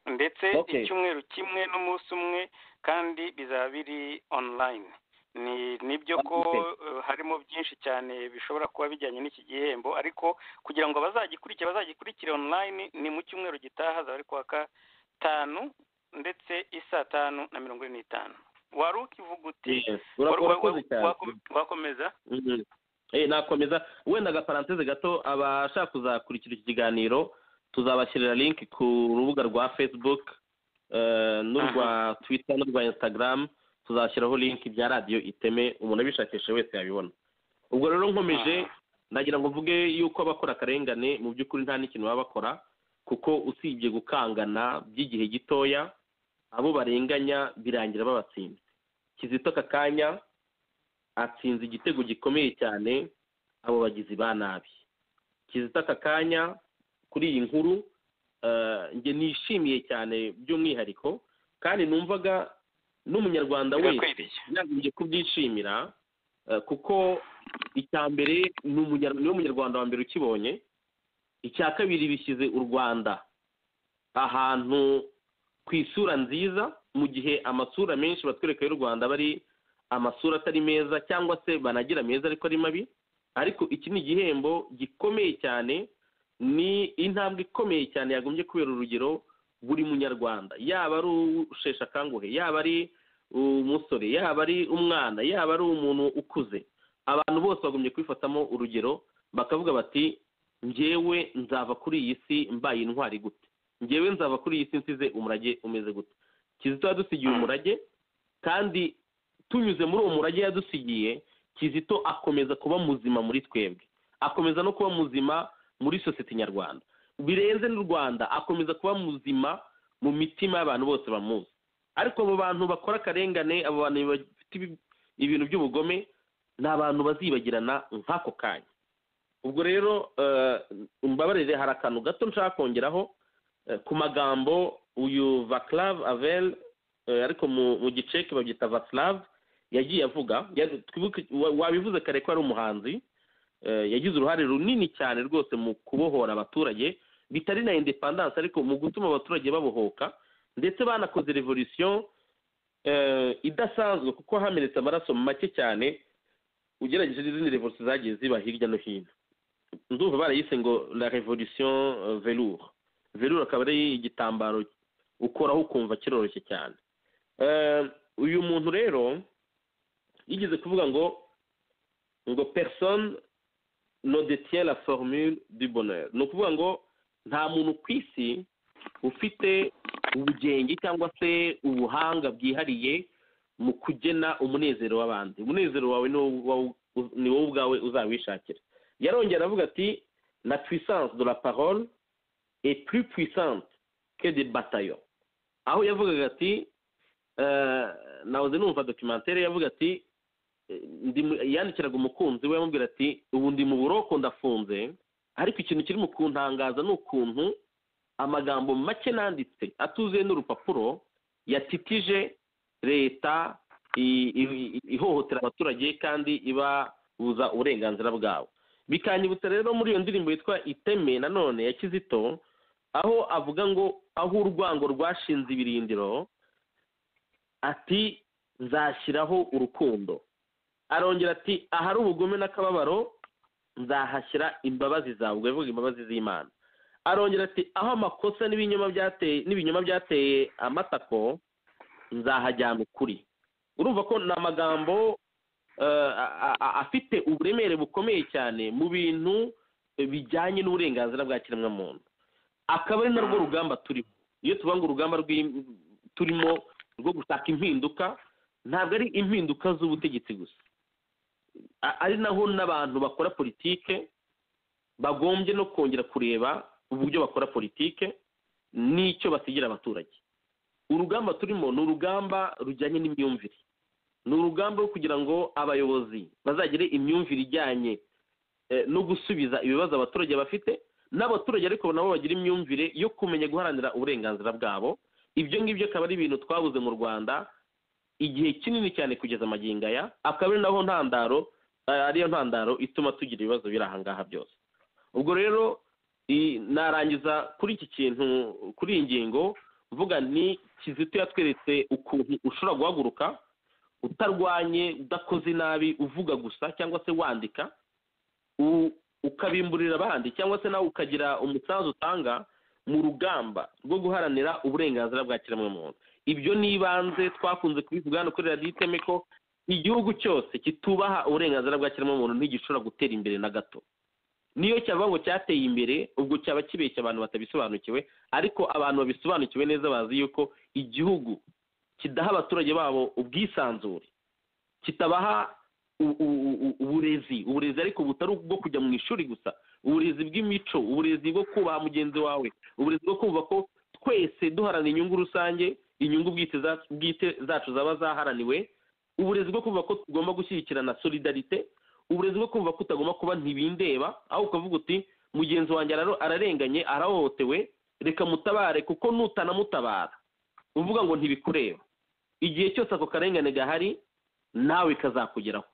ndetse icyumweru kimwe n'umunsi umwe, kandi bizaba biri online. Nibyo ko harimo byinshi cyane bishobora kuba bijyanye n'iki gihembo, ariko kugira ngo bazagikurikire online ni mu cyumweru gitaha, zaba ari kuwa gatanu ndetse 5:45. wari ukivuga uti wakomeza? nakomeza wenda agaparanteze gato. abashaka kuzakurikira iki kiganiro tuzabashyirira link ku rubuga rwa Facebook n'urwa Twitter n'urwa Instagram. tuzashyiraho link bya radio Iteme, umuntu abishakisha wese yabibona. ubwo rero nkomeje ndagira ngo mvuge yuko abakora akarengane mu by'ukuri nta n'ikintu baba bakora, kuko usibye gukangana by'igihe gitoya, abo barenganya birangira babatsinze. Kizito Kakanya atsinze igitego gikomeye cyane abo bagizi ba nabi. Kizito Kakanya kuri iyi nkuru nge nishimiye cyane by'umwihariko, kandi numvaga n'umunyarwanda wese yagiye kubyishimira, kuko icya mbere niwe munyarwanda wa mbere ukibonye. icya kabiri bishyize u Rwanda ahantu ku isura nziza, mu gihe amasura menshi batwereka y'u Rwanda bari amasura atari meza, cyangwa se banagira meza ariko ari mabi. ariko iki ni igihembo gikomeye cyane, ni intambwe ikomeye cyane yagombye kubera urugero buri munyarwanda, yaba ari ushesha akanguhe, yaba ari umusore, yaba ari umwana, yaba ari umuntu ukuze. abantu bose bagombye kwifatamo urugero, bakavuga bati njyewe nzava kuri iyi si mbaye intwari gute, njyewe nzava kuri iyi si nsize umurage umeze gute. Kizito yadusigiye umurage, kandi tunyuze muri uwo murage yadusigiye, Kizito akomeza kuba muzima muri twebwe, akomeza no kuba muzima muri sosiyete nyarwanda. birenze n'u Rwanda, akomeza kuba muzima mu mitima y'abantu bose bamuzi. ariko abo bantu bakora akarengane, abo bantu bafite ibintu by'ubugome, ni abantu bazibagirana nk'ako kanya. ubwo rero mbabarire, hari akantu gato nshaka kongeraho ku magambo uyu Vaclav Havel, ariko mu giceke babyita Václav, yagiye avuga. wabivuze kare ko ari umuhanzi, yagize uruhare runini cyane rwose mu kubohora abaturage, bitari na independence ariko mu gutuma abaturage babohoka, ndetse banakoze revolution idasanzwe, kuko hamenetse amaraso make cyane ugerageje n'izindi revolution zagiye ziba hirya no hino. ndumva barayise ngo la revolution velours. velours akaba ari igitambaro ukoraho ukumva kiroroshye cyane. uyu muntu rero yigeze kuvuga ngo personne ne détient la formule du bonheur. ni ukuvuga ngo nta muntu ku isi ufite ubugenge cyangwa se ubuhanga bwihariye mu kugena umunezero w'abandi. umunezero wawe ni wowe ubwawe uzawishakira. yarongera avuga ati la puissance de la parole est plus puissante que des bataillons. aho yavugaga ati nahoze numva documentaire, yavuga ati yandikiraga umukunzi we, yamubwira ati ubu ndi mu buroko ndafunze, ariko ikintu kiri mu kuntangaza ni ukuntu amagambo make nanditse atuzuye n'urupapuro yatitije leta ihohotera abaturage kandi ibabuza uburenganzira bwabo. bikanyibutsa rero muri iyo ndirimbo yitwa Iteme nanone ya Kizito, aho avuga ngo aho urwango rwashinze ibirindiro, ati nzashyiraho urukundo. arongera ati ahari ubugome n'akababaro nzahashyira imbabazi zawe. ubwo yavuga imbabazi z'Imana. arongera ati aho amakosa n'ibinyoma byateye amatako nzahajyana ukuri. urumva ko ni amagambo afite uburemere bukomeye cyane mu bintu bijyanye n'uburenganzira bwa kiremwamuntu. akaba ari narwo rugamba turimo. iyo tuvuga ngo urugamba turimo rwo gushaka impinduka, ntabwo ari impinduka z'ubutegetsi gusa, ari naho n'abantu bakora politike bagombye no kongera kureba uburyo bakora politike n'icyo basigira abaturage. urugamba turimo ni urugamba rujyanye n'imyumvire, ni urugamba rwo kugira ngo abayobozi bazagire imyumvire ijyanye no gusubiza ibibazo abaturage bafite, n'abaturage ariko nabo bagira imyumvire yo kumenya guharanira uburenganzira bwabo. Ibyo ngibyo akaba ari ibintu twabuze mu Rwanda igihe kinini cyane kugeza magingo aya, akaba ari naho ariyo ntandaro ituma tugira ibibazo biri aha ngaha byose. Ubwo rero narangiza kuri iki kintu, kuri iyi ngingo mvuga ni Kizito yatweretse ukuntu ushobora guhaguruka utarwanye, udakoze nabi, uvuga gusa cyangwa se wandika, ukabimburira abandi, cyangwa se nawe ukagira umusanzu utanga mu rugamba rwo guharanira uburenganzira bwa kiremwamuntu. Ibyo nibanze twakunze kubivuga hano kuri radiyo iteme ko igihugu cyose kitubaha uburenganzira bwa kiremwamuntu ntigishobora gutera imbere na gato. Niyo cyava ngo cyateye imbere, ubwo cyaba kibeshya abantu batabisobanukiwe, ariko abantu babisobanukiwe neza bazi yuko igihugu kidaha abaturage babo ubwisanzure, kitabaha uburezi ariko butari ubwo kujya mu ishuri gusa, uburezi bw'imico, uburezi bwo kubaha mugenzi wawe, uburezi bwo kumva ko twese duharanira inyungu rusange, inyungu bwite zacu zaba zaharaniwe, uburezi bwo kumva ko tugomba gushyigikirana solidarite, uburezi bwo kumva ko utagomba kuba ntibindeba, aho ukavuga uti mugenzi wanjye ararenganye, arahohotewe, reka mutabare, kuko nutanamutabara uvuga ngo ntibikureba, igihe cyose ako karengane gahari nawe kazakugeraho.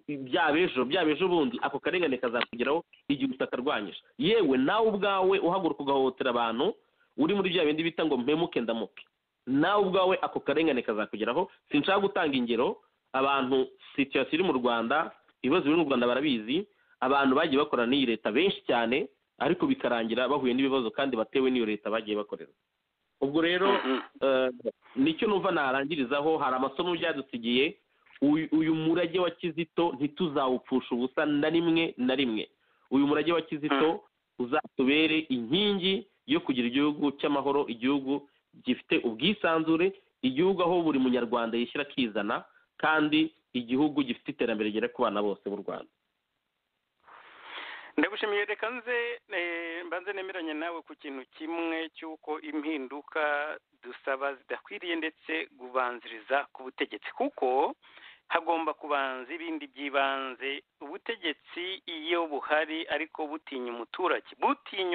Byaba ejo bundi ako karengane kazakugeraho igihe utakarwanyije. Yewe nawe ubwawe uhaguruka ugahohotera abantu, uri muri bya bindi bita ngo mpemuke ndamuke, nawe ubwawe ako karengane kazakugeraho. Sinshaka gutanga ingero, abantu situation iri mu Rwanda, ibibazo biri mu Rwanda barabizi, abantu bagiye bakorana n'iyi leta benshi cyane, ariko bikarangira bahuye n'ibibazo kandi batewe n'iyo leta bagiye bakorera. Ubwo rero nicyo numva narangirizaho. Hari amasomo byadusigiye, uyu murage wa Kizito ntituzawupfusha ubusa na rimwe. Uyu murage wa Kizito uzatubere inkingi yo kugira igihugu cy'amahoro, igihugu gifite ubwisanzure, igihugu aho buri munyarwanda yishyira akizana, kandi igihugu gifite iterambere rigera ku bana bose b'u Rwanda. Ndagushimiye. Reka mbanze nemeranye nawe ku kintu kimwe cy'uko impinduka dusaba zidakwiriye ndetse kubanziriza ku butegetsi, kuko hagomba kubanza ibindi by'ibanze. Ubutegetsi iyo buhari ariko butinya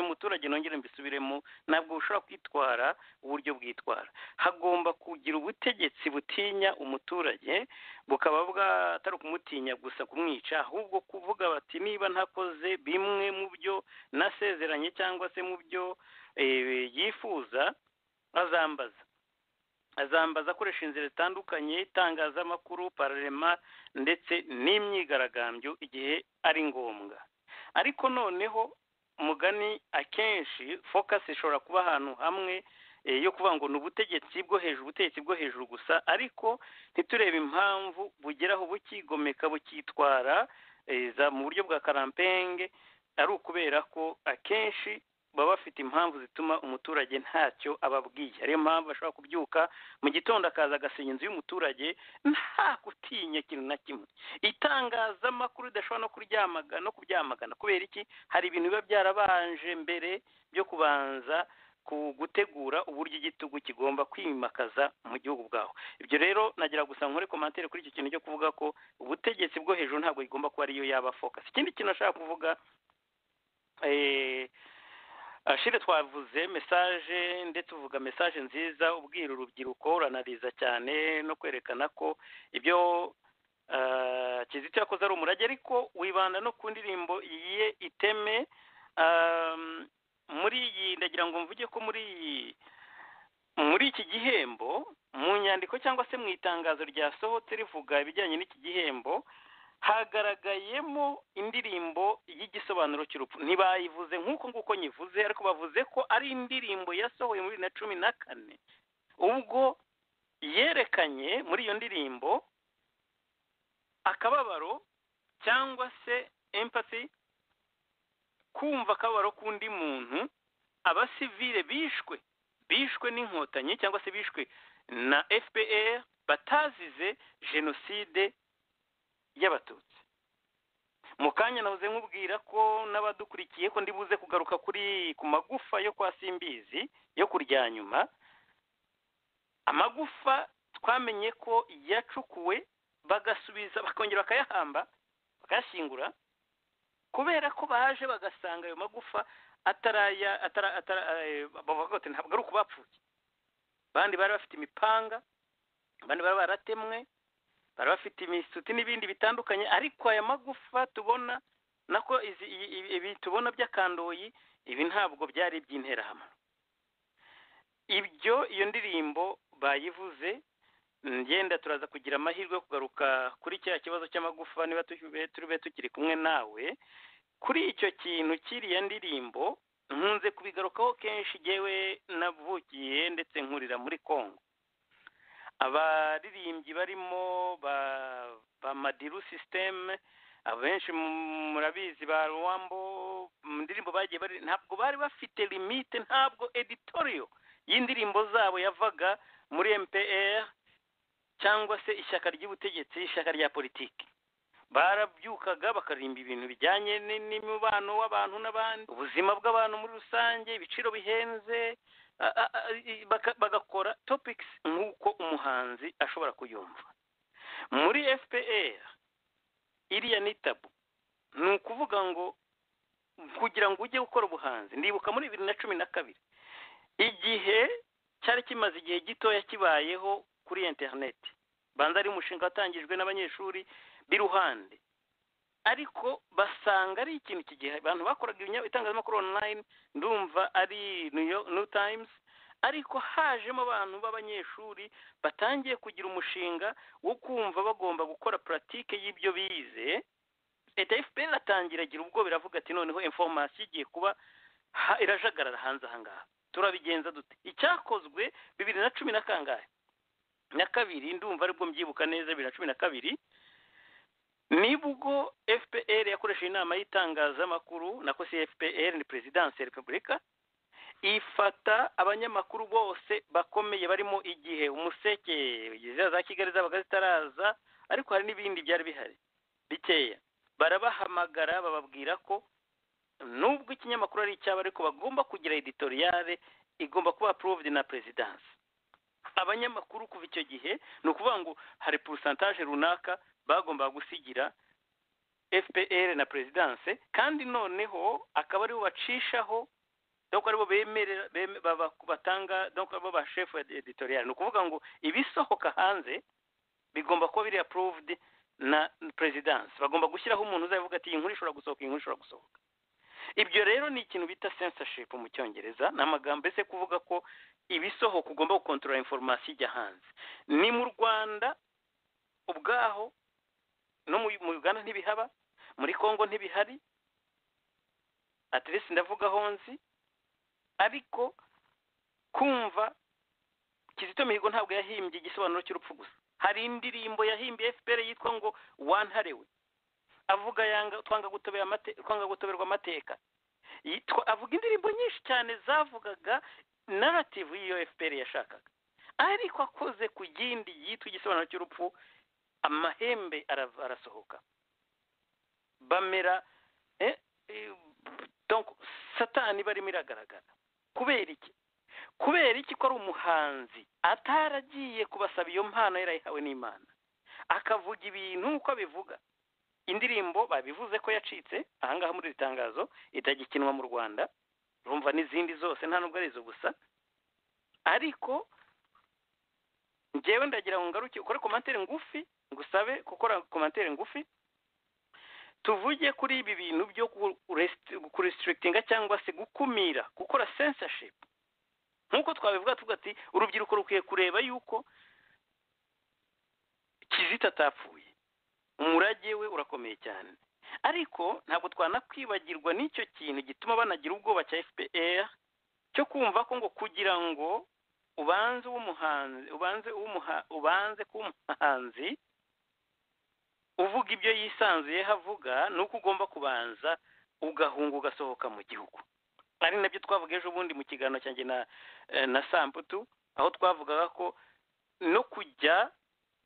umuturage, nongere mbisubiremo, ntabwo bushobora kwitwara uburyo bwitwara. Hagomba kugira ubutegetsi butinya umuturage, bukaba atari ukumutinya gusa kumwica, ahubwo kuvuga bati niba ntakoze bimwe mu byo nasezeranye cyangwa se mu byo yifuza, azambaza akoresha inzira zitandukanye, itangazamakuru, parlement ndetse n'imyigaragambyo igihe ari ngombwa. Ariko noneho mugani akenshi focus ishobora kuba ahantu hamwe yo kuvuga ngo ni ubutegetsi bwo hejuru gusa, ariko ntiturebe impamvu bugeraho bukigomeka, bukitwara mu buryo bwa karampenge, ari ukubera ko akenshi baba bafite impamvu zituma umuturage ntacyo ababwiye. Ariyo mpamvu ashobora kubyuka mu gitondo akaza agasenya inzu y'umuturage nta gutinya ikintu na kimwe. Itangazamakuru ridashobora no kubyamagana. Kubera iki? Hari ibintu biba byarabanje mbere byo kubanza gutegura uburyo igitugu kigomba kwimakaza mu gihugu bwaho. Ibyo rero nagira gusa nkore komantere kuri icyo kintu cyo kuvuga ko ubutegetsi bwo hejuru ntabwo igomba kuba ariyo yaba focus. Ikindi kintu nashaka kuvuga, Ashire twavuze message ndetse uvuga message nziza, ubwira urubyiruko, uranariza cyane no kwerekana ko ibyo Kizito yakoze ari umurage, ariko wibanda no ku ndirimbo ye Iteme. Muri iyi ndagira ngo mvuge ko muri iki gihembo, mu nyandiko cyangwa se mu itangazo ryasohotse rivuga ibijyanye n'iki gihembo, hagaragayemo indirimbo y'igisobanuro cy'urupfu. Ntibayivuze nk'uko nyivuze, ariko bavuze ko ari indirimbo yasohoye muri 2014, ubwo yerekanye muri iyo ndirimbo akababaro cyangwa se empathy, kumva akababaro k'undi muntu, abasivile bishwe n'inkotanyi cyangwa se bishwe na FPR batazize jenoside y'abatutsi. Mu kanya nahoze nkubwira ko n'abadukurikiye ko ndibuze kugaruka ku magufa yo kwa Simbizi yo kurya nyuma. Amagufa twamenye ko yacukuwe bagasubiza bakongera bakayahamba bakayashyingura, kubera ko baje bagasanga ayo magufa bavuga bati ntabwo ari uko bapfuye. Abandi bari bafite imipanga, abandi bari baratemwe, bari bafite imisuti n'ibindi bitandukanye, ariko aya magufa tubona nako ibi tubona by'akandoyi, ibi ntabwo byari iby'interahamwe. Iyo ndirimbo bayivuze, ngenda turaza kugira amahirwe yo kugaruka kuri cya kibazo cy'amagufa niba turibe tukiri kumwe nawe. Kuri icyo kintu kiriya ndirimbo nkunze kubigarukaho kenshi, yewe navukiye ndetse nkurira muri Kongo. Abaririmbyi barimo ba Madiru System, abenshi murabizi, ba Rwambo, mu ndirimbo bagiye ntabwo bari bafite limite, ntabwo editorial y'indirimbo zabo yavaga muri MPR cyangwa se ishyaka ry'ubutegetsi, ishyaka rya politiki. Barabyukaga bakaririmba ibintu bijyanye n'imibano w'abantu n'abandi, ubuzima bw'abantu muri rusange, ibiciro bihenze, bagakora topics nk'uko umuhanzi ashobora kuyumva. Muri FPR iriya ni tabu. Ni ukuvuga ngo kugira ngo ujye gukora ubuhanzi, ndibuka muri 2012 igihe cyari kimaze igihe gitoya kibayeho kuri internet, banza ari umushinga watangijwe n'abanyeshuri biruhande, ariko basanga ari ikintu kigihe abantu bakoraga itangazamakuru online, ndumva ari New Times, ariko hajemo abantu b'abanyeshuri batangiye kugira umushinga wo kumva bagomba gukora pratique y'ibyo bize. FPR atangira agira ubwo biravuga ati noneho information igiye kuba irajagarara hanze ahangaha, turabigenza dute? Icyakozwe 2012 ndumva aribwo mbyibuka neza, 2012 nibwo FPR yakoresheje inama y'itangazamakuru, nako si FPR ni Presidence ya Repubulika, ifata abanyamakuru bose bakomeye barimo igihe Umuseke, za Kigali zabaga zitaraza, ariko hari n'ibindi byari bihari bikeya, barabahamagara bababwira ko nubwo ikinyamakuru ari icyabo ariko bagomba kugira editoriale igomba kuba approved na Presidence. Abanyamakuru kuva icyo gihe ni ukuvuga ngo hari pourcentage runaka bagomba gusigira FPR na Presidence, kandi noneho akaba aribo bacishaho, donc aribo bemerera batanga, donc aribo ba chef editorial. Ni ukuvuga ngo ibisohoka hanze bigomba kuba biri approved na Presidence, bagomba gushyiraho umuntu uzavuga ati inkuru ishobora gusohoka, inkuru ishobora gusohoka. Ibyo rero ni ikintu bita censorship mu Cyongereza, n'amagambo ese kuvuga ko ibisohoka ugomba gukontrola information ijya hanze. Ni mu Rwanda ubwaho, no mu Uganda ntibihaba, muri Kongo ntibihari, at least ndavuga honzi, ariko kumva Kizito Mihigo ntabwo yahimbye igisobanuro cy'urupfu gusa. Hari indirimbo yahimbye FPR yitwa ngo Wantarewe, avuga twanga gutoberwa amateka. Avuga indirimbo nyinshi cyane zavugaga narrative y'iyo FPR yashakaga, ariko akoze ku gindi yitwa igisobanuro cy'urupfu, amahembe arasohoka, bamera donc satani barimo iragaragara. Kubera iki ko ari umuhanzi ataragiye kubasaba iyo mpano yarayihawe n'Imana, akavuga ibintu uko abivuga. Indirimbo babivuze ko yacitse ahangaha muri itangazo, itagikinwa mu Rwanda, urumva n'izindi zose nta nubwo ari zo gusa. Ariko njyewe ndagira ngo ngaruke ukore commentaire ngufi, ngusabe gukora commentaire ngufi, tuvuge kuri ibi bintu byo kurestrictinga cyangwa se gukumira, gukora censorship. Nkuko twabivuga tuvuga ati urubyiruko rukwiye kureba yuko Kizito atapfuye, umurage we urakomeye cyane, ariko ntabwo twanakwibagirwa n'icyo kintu gituma banagira ubwoba cya FPR cyo kumva ko ngo kugira ngo ubanze k'umuhanzi uvuga ibyo yisanzuye havuga, nuko ugomba kubanza ugahunga ugasohoka mu gihugu. Ari nabyo twavuga ejo bundi mu kiganiro cyanjye na Samputu, aho twavugaga ko no kujya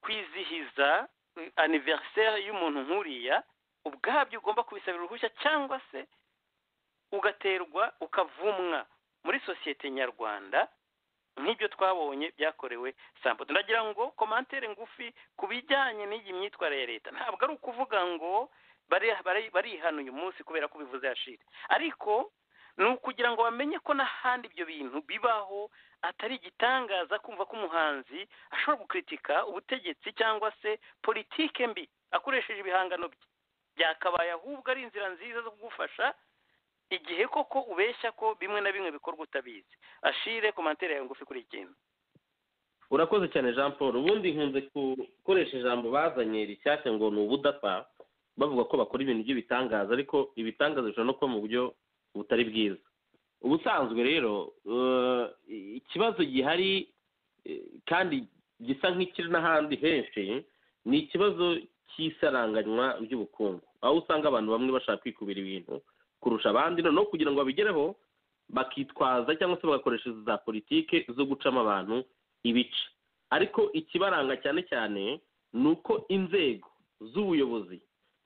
kwizihiza anniversaire y'umuntu nkuriya ubwabyo ugomba kubisabira uruhushya, cyangwa se ugaterwa ukavumwa muri societe nyarwanda nk'ibyo twabonye byakorewe Samputu. Ndagira ngo commentaire ngufi kubijyanye n'iyi myitwarire ya leta, ntabwo ari ukuvuga ngo bari hano uyu munsi kubera ko bivuze yashire, ariko ni ukugira ngo bamenye ko n'ahandi ibyo bintu bibaho, atari igitangaza kumva ko umuhanzi ashobora gukritika ubutegetsi cyangwa se politike mbi akoresheje ibihangano bye. Byakabaye ahubwo ari inzira nziza zo kugufasha igihe koko ubeshya ko bimwe na bimwe bikorwa utabizi. Ashire komantere yawe ngufi kuri iki kintu. urakoze cyane Jean Paul. ubundi nkunze gukoresha ijambo bazanye rishyashya ngo ni ubudasa, bavuga ko bakora ibintu by'ibitangaza, ariko ibitangaza bishobora no kuba mu buryo butari bwiza. ubusanzwe rero ikibazo gihari kandi gisa nk'ikiri n'ahandi henshi, ni ikibazo cy'isaranganywa ry'ubukungu, aho usanga abantu bamwe bashaka kwikubira ibintu kurusha abandi, noneho kugira ngo babigereho bakitwaza cyangwa se bagakoresha za politike zo gucamo abantu ibice. ariko ikibaranga cyane cyane ni uko inzego z'ubuyobozi,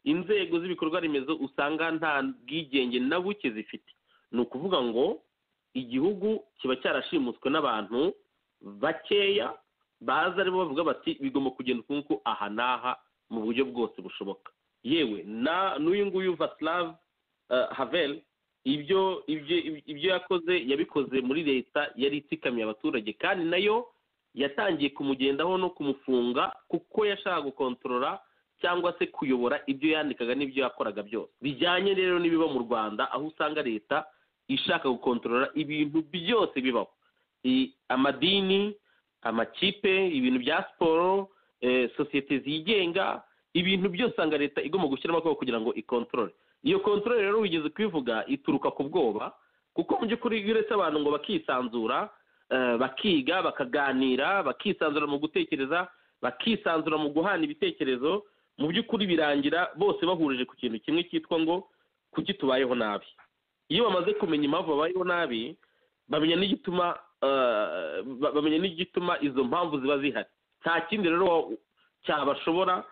inzego z'ibikorwa remezo usanga nta bwigenge na buke zifite. ni ukuvuga ngo igihugu kiba cyarashimuswe n'abantu bakeya baza aribo bavuga bati bigomba kugenda ukunku aha n'aha mu buryo bwose bushoboka. yewe n'uyu nguyu Václav Havel ibyo yakoze yabikoze muri leta yari itsikamiye abaturage, kandi nayo yatangiye kumugendaho no kumufunga kuko yashaka gukontorora cyangwa se kuyobora ibyo yandikaga n'ibyo yakoraga byose. bijyanye rero n'ibiba mu Rwanda, aho usanga leta ishaka gukontorora ibintu byose bibaho, amadini, amakipe, ibintu bya siporo, sosiyete zigenga, ibintu byose usanga leta igomba gushyiramo akaboko kugira ngo ikontorore. iyo kontorore rero wigeze kubivuga ituruka ku bwoba, kuko mu by'ukuri iyo uretse abantu ngo bakisanzura, bakiga, bakaganira, bakisanzura mu gutekereza, bakisanzura mu guhana ibitekerezo, mu by'ukuri birangira bose bahurije ku kintu kimwe cyitwa ngo kuki tubayeho nabi. iyo bamaze kumenya impamvu babayeho nabi, bamenya n'igituma izo mpamvu ziba zihari. nta kindi rero cyabashobora,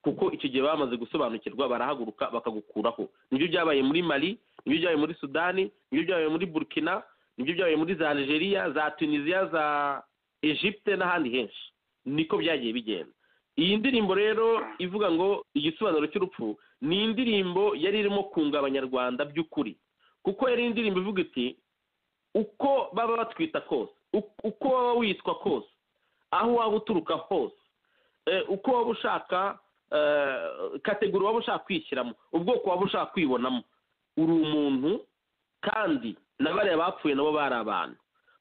kuko icyo gihe bamaze gusobanukirwa barahaguruka bakagukuraho. nibyo byabaye muri Mali, nibyo byabaye muri Sudani, nibyo byabaye muri Burkina, nibyo byabaye muri za Algeria, za Tunisia, za Egypte n'ahandi henshi. niko byagiye bigenda. iyi ndirimbo rero ivuga ngo igisobanuro cy'urupfu, ni indirimbo yari irimo kunga abanyarwanda by'ukuri, kuko yari indirimbo ivuga iti uko baba batwita kose, uko waba witwa kose, aho waba uturuka hose, uko waba ushaka kategori waba ushaka kwishyiramo, ubwoko waba ushaka kwibonamo, uri umuntu, kandi na bariya bapfuye nabo bari abantu.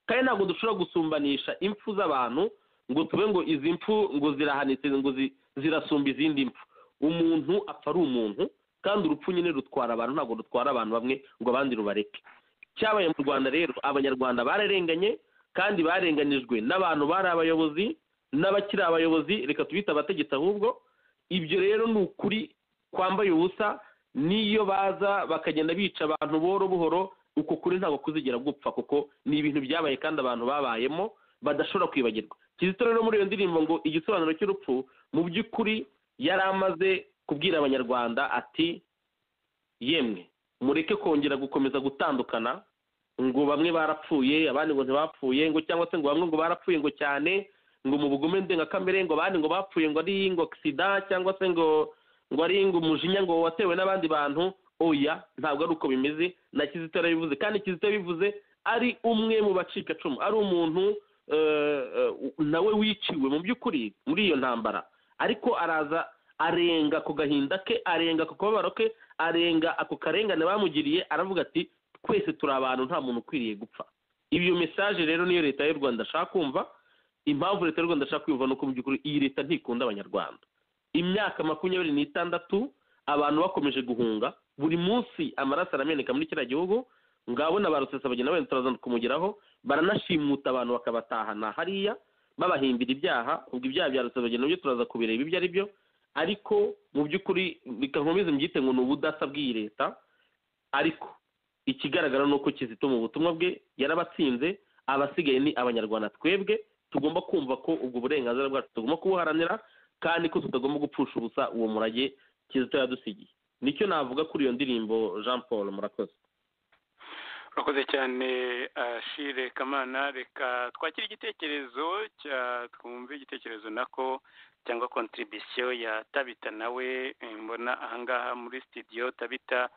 kandi ntabwo dushobora gusumbanisha impfu z'abantu ngo tube ngo izi mpfu ngo zirahanitse ngo zirasumba izindi mpfu. umuntu apfa ari umuntu, kandi urupfu nyine rutwara abantu, ntabwo rutwara abantu bamwe ngo abandi rubareke. cyabaye mu Rwanda rero, abanyarwanda bararenganye, kandi barenganijwe n'abantu bari abayobozi n'abakiri abayobozi, reka tubite abategetsi ahubwo. ibyo rero ni ukuri kwambaye ubusa. n'iyo baza bakagenda bica abantu buhoro buhoro, uko kuri ntabwo kuzigera gupfa, kuko ni ibintu byabaye kandi abantu babayemo badashobora kwibagirwa. Kizito rero muri iyo ndirimbo ngo igisobanuro cy'urupfu, mu by'ukuri yari amaze kubwira abanyarwanda ati yemwe mureke kongera gukomeza gutandukana, ngo bamwe barapfuye abandi ngo ntibapfuye, ngo cyangwa se ngo bamwe ngo barapfuye ngo cyane ngo mu bugume ndengakamere, ngo abandi ngo bapfuye ngo ari ngo accident, cyangwa se ngo ari ngo umujinya ngo watewe n'abandi bantu. oya, ntabwo ari uko bimeze. na Kizito yarabivuze, kandi Kizito yabivuze ari umwe mu bacikacumu, ari umuntu nawe wiciwe mu by'ukuri muri iyo ntambara, ariko araza arenga ku gahinda ke, arenga ku kababaro ke, arenga ako karengane bamugiriye, aravuga ati twese turi abantu, nta muntu ukwiriye gupfa. iyo mesaje rero niyo leta y'u Rwanda ashaka kumva. impamvu leta y'u Rwanda ashaka kumva nuko mu by'ukuri iyi leta ntikunda abanyarwanda. imyaka 26 abantu bakomeje guhunga, buri munsi amaraso arameneka muri kiriya gihugu. ngabona ba Rusesabagina wenda turaza kumugeraho, baranashimuta abantu bakabatahana hariya babahimbira ibyaha. ubwo ibyaha bya Rusesabagina nabyo turaza kubireba ibyo ari byo, ariko mu by'ukuri bikankomeza mbyite ngo ni ubudasa bw'iyi leta. ariko ikigaragara ni uko Kizito mu butumwa bwe yarabatsinze. abasigaye ni abanyarwanda, twebwe tugomba kumva ko ubwo burenganzira bwacu tugomba kubuharanira, kandi ko tutagomba gupfusha ubusa uwo murage Kizito yadusigiye. nicyo navuga kuri iyo ndirimbo. Jean Paul, murakoze. urakoze cyane Ashire Kamana. reka twakire igitekerezo twumve igitekerezo nako cyangwa contribution ya Tabita nawe mbona ahangaha muri studio. Tabita,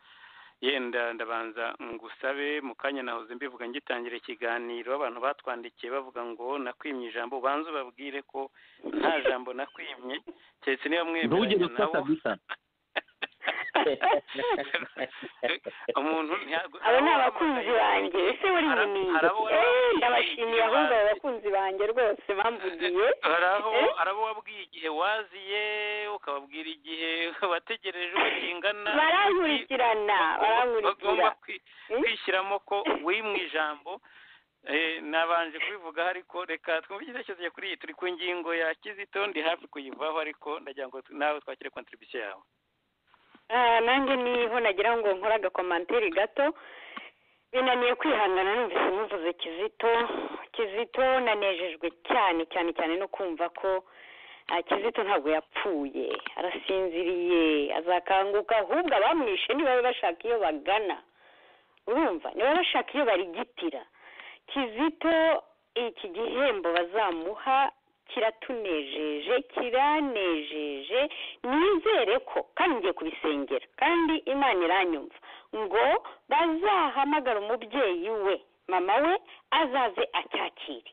yenda ndabanza ngusabe mu kanya nahoze mbivuga ngitangira ikiganiro abantu batwandikiye bavuga ngo nakwimye ijambo ubanza ubabwire ko nta jambo nakwimye keretse niba mwemeranya nabo umuntu abo ni abakunzi banjye ese uri munini ndabashimiye ahubwo abo bakunzi banjye rwose bamvugiye arabo wabwiye igihe waziye ukababwira igihe wategereje uko kingana barankurikirana bagomba kwishyiramo ko wimwe ijambo nabanje kubivuga ariko reka twumve igitekerezo kuri iyi turi ku ngingo ya Kizito ndi hafi kuyivaho ariko ndagira ngo nawe twakire contribution yawe nanjye niho nagira ngo nkore agakomanteri gato binaniye kwihangana numvise muvuze Kizito nanejejwe cyane no kumva ko Kizito ntabwo yapfuye arasinziriye azakanguka ahubwo abamwishe niba bashaka iyo bagana urumva niba bashaka iyo barigitira Kizito iki gihembo bazamuha kiratunejeje kiranejeje nizere ko kandi ngiye kubisengera kandi Imana iranyumva ngo bazahamagara umubyeyi we mama we azaze acyakire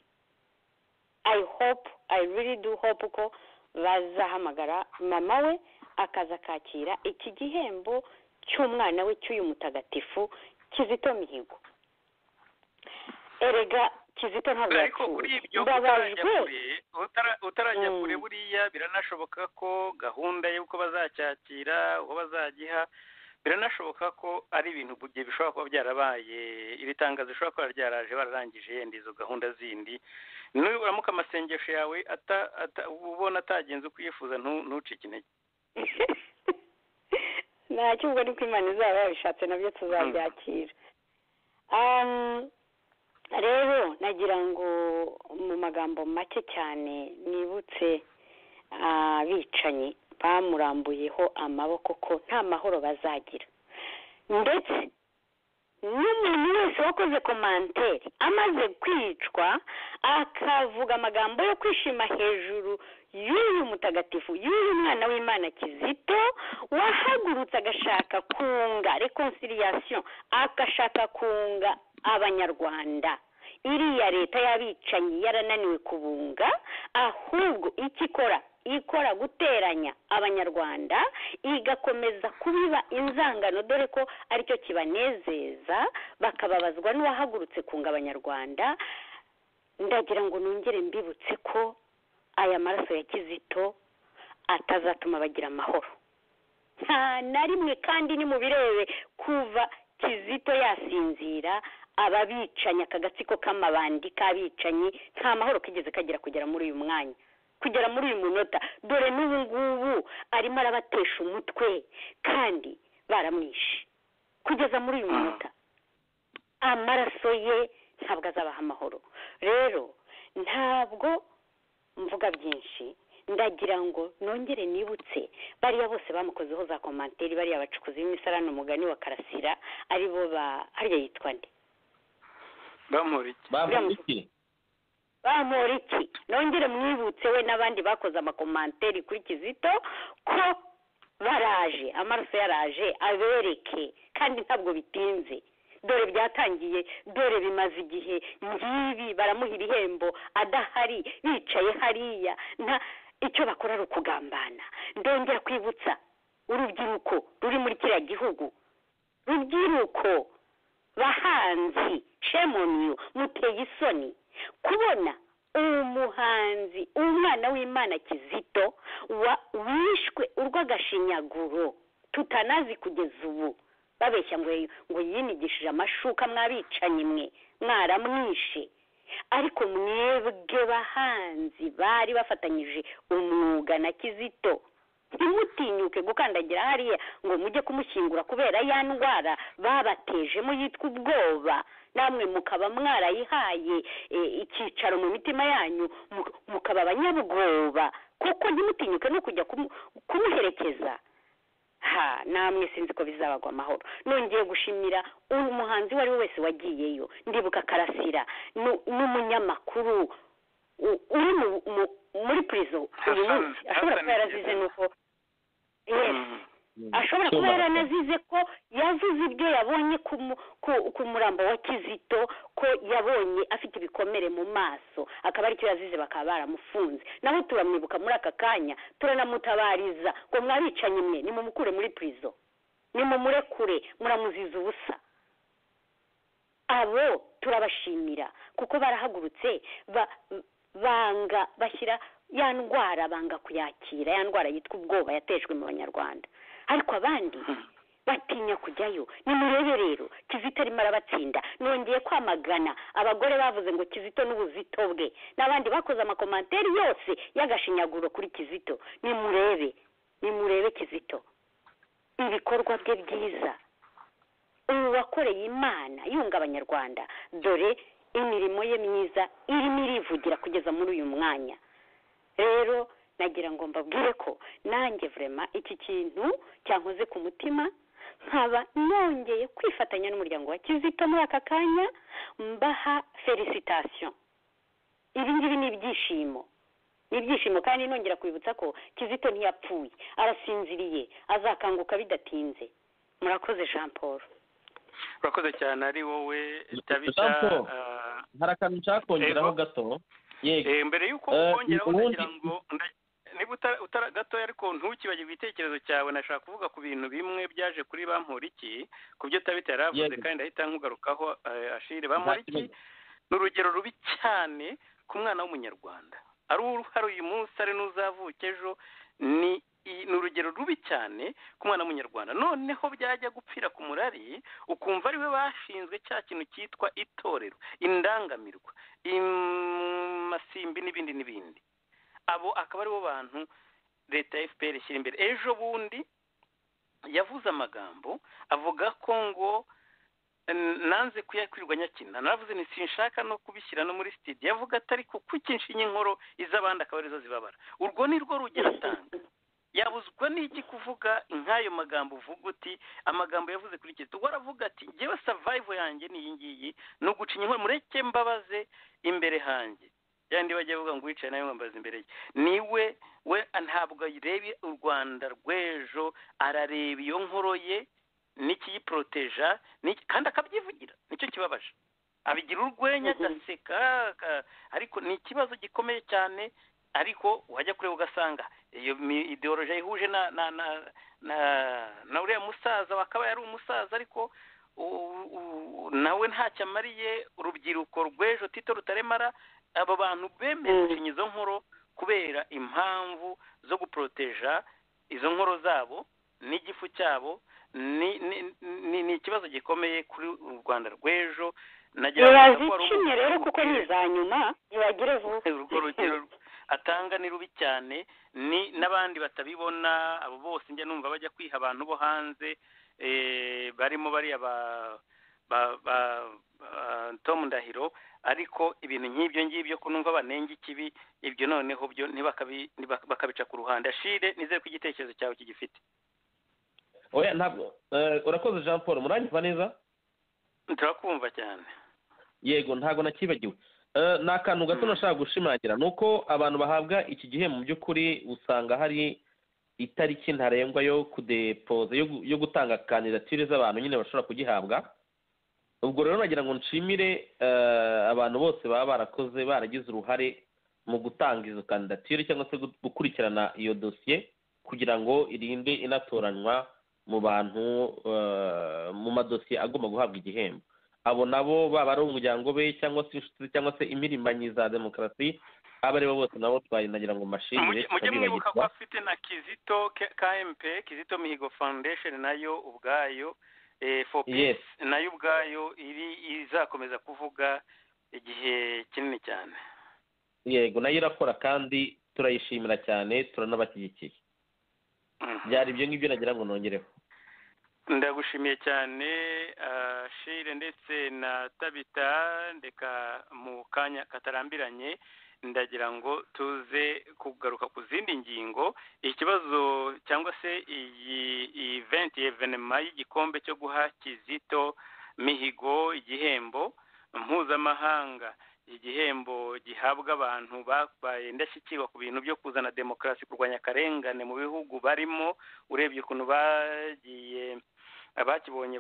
I really do hope ko bazahamagara mama we akaza akakira iki gihembo cy'umwana we cy'uyu mutagatifu Kizito Mihigo erega Kizito ntabwo yapfuye utarajya kure buriya biranashoboka ko gahunda y'uko bazacyakira aho bazagiha biranashoboka ko ari ibintu bishobora kuba byarabaye iri tangazo rishobora kuba ryaraje bararangije yenda izo gahunda zindi nuramuka amasengesho yawe ubona atagenze uko uyifuza ntucike intege nta cyubwo ni ko Imana izaba yabishatse nabyo tuzabyakira rero nagira ngo mu magambo make cyane nibutse abicanyi bamurambuyeho amaboko ko nta mahoro bazagira ndetse n'umuntu wese wakoze komanteri amaze kwicwa akavuga amagambo yo kwishima hejuru y'uyu mutagatifu y'uyu mwana w'Imana Kizito wahagurutse agashaka kunga reconciliation agashaka kunga abanyarwanda iriya leta y'abicanyi yarananiwe kubunga ahubwo ikora guteranya abanyarwanda igakomeza kubiba inzangano dore ko aricyo kibanezeza bakababazwa n'uwahagurutse kunga abanyarwanda ndagira ngo nongere mbibutse ko aya maraso ya Kizito atazatuma bagira amahoro nta na rimwe kandi ni mu birebe kuva Kizito yasinzira ababicanya akagatsiko k'amabandi k'abicanyi nta mahoro kigeze kugera muri uyu mwanya kugera muri uyu munota dore n'ubu ngubu arimo arabatesha umutwe kandi baramwishe kugeza muri uyu munota amaraso ye ntabwo azabaha amahoro rero ntabwo mvuga byinshi ndagira ngo nongere nibutse bariya bose bamukozeho za komanteri bariya bacukuzi b'imisarane umugani wa Karasira ari bo harya yitwa nde Bamporiki nongere mwibutse we n'abandi bakoze amakomanteri kuri Kizito ko baraje amaraso yaraje abereke kandi ntabwo bitinze dore byatangiye dore bimaze igihe ngibi baramuha ibihembo adahari bicaye hariya icyo bakora ari ukugambana ndongera kwibutsa urubyiruko ruri muri kiriya gihugu rubyiruko bahanzi shemoniyo muteye isoni kubona umuhanzi umwana w'Imana Kizito wishwe urw'agashinyaguro tutanazi kugeza ubu babeshya ngo yinigishije amashuka mwabicanye mwe mwaramwishe ariko mwebwe bahanzi bari bafatanyije umwuga na Kizito ntimutinyuke gukandagira hariya ngo mujye kumushyingura kubera ya ndwara babatejemo yitwa ubwoba namwe mukaba mwarayihaye icyicaro mu mitima yanyu mukaba abanyabwoba kuko ntimutinyuke no kujya kumuherekeza namwe sinzi ko bizabagwa amahoro nongeye gushimira umuhanzi uwo ari we wese wagiyeyo ndibuka Karasira n'umunyamakuru uri muri prison uyu munsi ashobora kuba yarazize nuko ashobora kuba yaranazize ko yavuze ibyo yabonye ku murambo wa Kizito, ko yabonye afite ibikomere mu maso, akaba aricyo yazize bakaba baramufunze. naho turamwibuka muri aka kanya, turanamutabariza ngo mwabicanye mwe nimumukure muri prison, nimumurekure, muramuziza ubusa. abo turabashimira kuko barahagurutse banga bashyira ya ndwara, banga kuyakira, ya ndwara yitwa ubwoba yatejwe mu banyarwanda. ariko abandi batinya kujyayo. nimurebe rero Kizito arimo arabatsinda. nongeye kwamagana abagore bavuze ngo Kizito n'ubuzito bwe, n'abandi bakoze amakomanteri yose y'agashinyaguro kuri Kizito. nimurebe Kizito, ibikorwa bye byiza, ubu wakoreye Imana yunga abanyarwanda, dore imirimo ye myiza irimo irivugira kugeza muri uyu mwanya. rero nagira ngo mbabwire ko nanjye vrema iki kintu cyankoze ku mutima, nkaba nongeye kwifatanya n'umuryango wa Kizito muri aka kanya, mbaha felicitation. ibi ngibi ni ibyishimo kandi nongera kwibutsa ko Kizito ntiyapfuye, arasinziriye, azakanguka bidatinze. murakoze Jean Paul. urakoze cyane. ari wowe Tabita. hari akantu nshaka kongeraho gato. yego mbere y'uko ukongeraho ndagira ngo niba gatoya ariko ntukibagirwe ibitekerezo cyawe. nashaka kuvuga ku bintu bimwe byaje kuri Bamporiki, ku byo Tabita yaravuze, kandi ndahita nkugarukaho. Ashire Bamporiki ni urugero rubi cyane ku mwana w'umunyarwanda, ari uyu munsi ari n'uzavuka ejo. ni urugero rubi cyane ku mwana w'umunyarwanda. noneho byajya gupfira ku murari, ukumva ari we bashinzwe cya kintu cyitwa itorero, indangamirwa, amasimbi n'ibindi. abo akaba aribo bantu leta ya FPR ishyira imbere. ejo bundi yavuze amagambo avuga ko ngo nanze kuyakwirwa nyakina. naravuze ni sinshaka no kubishyira no muri studio. yavuga atari kuki nshinye inkoro iz'abandi akaba arizo zibabara. urwo ni rwo rugero atanga. yabuzwa n'iki kuvuga nk'ayo magambo uvuga uti amagambo yavuze kuri Kizito. waravuga ati njyewe survival yanjye ni iyi ngiyi, ni ugucinya inkoro, mureke mbabaze imbere hanjye. yandi bajya bavuga ngo wicaye nawe mbabaze imbere ye. niwe we ntabwo areba u Rwanda rw'ejo, arareba iyo nkoro ye n'ikiyiproteja, kandi akabyivugira. nicyo kibabaje. abigira urwenya, agaseka, ariko ni ikibazo gikomeye cyane. ariko wajya kureba ugasanga iyo ideoloji yihuje na uriya musaza, wakaba yari umusaza ariko nawe ntacyo amariye urubyiruko rw'ejo. Tito Rutaremara, aba bantu bemeye izo nkoro kubera impamvu zo guproteja izo nkoro zabo n'igifu cyabo. ni ikibazo gikomeye kuri u Rwanda rw'ejo. nagira ngo rero kuko ni za nyuma ntibagire vuba. urwo rugero atanga ni rubi cyane. ni n'abandi batabibona, abo bose njya numva bajya kwiha abantu bo hanze, barimo bariya Tom Ndahiro. ariko ibintu nk'ibyo ngibyo ko numva banenga ikibi, ibyo noneho byo bakabica ku ruhande. Ashire, nizere ko igitekerezo cyawe kigifite. oya ntabwo. urakoze Jean Paul, muranyumva neza? turakumva cyane. yego ntabwo nakibagiwe. ni akantu gato nashaka gushimangira, ni uko abantu bahabwa iki gihembo mu by'ukuri usanga hari itariki ntarengwa yo kudepoza, yo gutanga kandidatire z'abantu nyine bashobora kugihabwa. ubwo rero nagira ngo nshimire abantu bose baba baragize uruhare mu gutanga izo kandidatire cyangwa se gukurikirana iyo dosiye kugira ngo irinde inatoranywa mu bantu mu madosiye agomba guhabwa igihembo. abo nabo baba ari umuryango be cyangwa se inshuti cyangwa se impirimbanyi za demokarasi, abo ari bo bose nabo nagira ngo mbashimire. mujye mwibuka ko afite na Kizito KMP, Kizito Mihigo Foundation, nayo ubwayo for peace, nayo ubwayo izakomeza kuvuga igihe kinini cyane. yego nayo irakora kandi turayishimira cyane, turanabashyigikiye. byari ibyo ngibyo nagira ngo nongereho. ndagushimiye cyane Shire ndetse na Tabita. ndeka mu kanya katarambiranye ndagira ngo tuze kugaruka ku zindi ngingo. ikibazo cyangwa se iyi evenema y'igikombe cyo guha Kizito Mihigo igihembo mpuzamahanga igihembo gihabwa abantu babaye indashyikirwa ku bintu byo kuzana demokarasi, kurwanya akarengane mu bihugu barimo. Urebye ukuntu bagiye abakibonye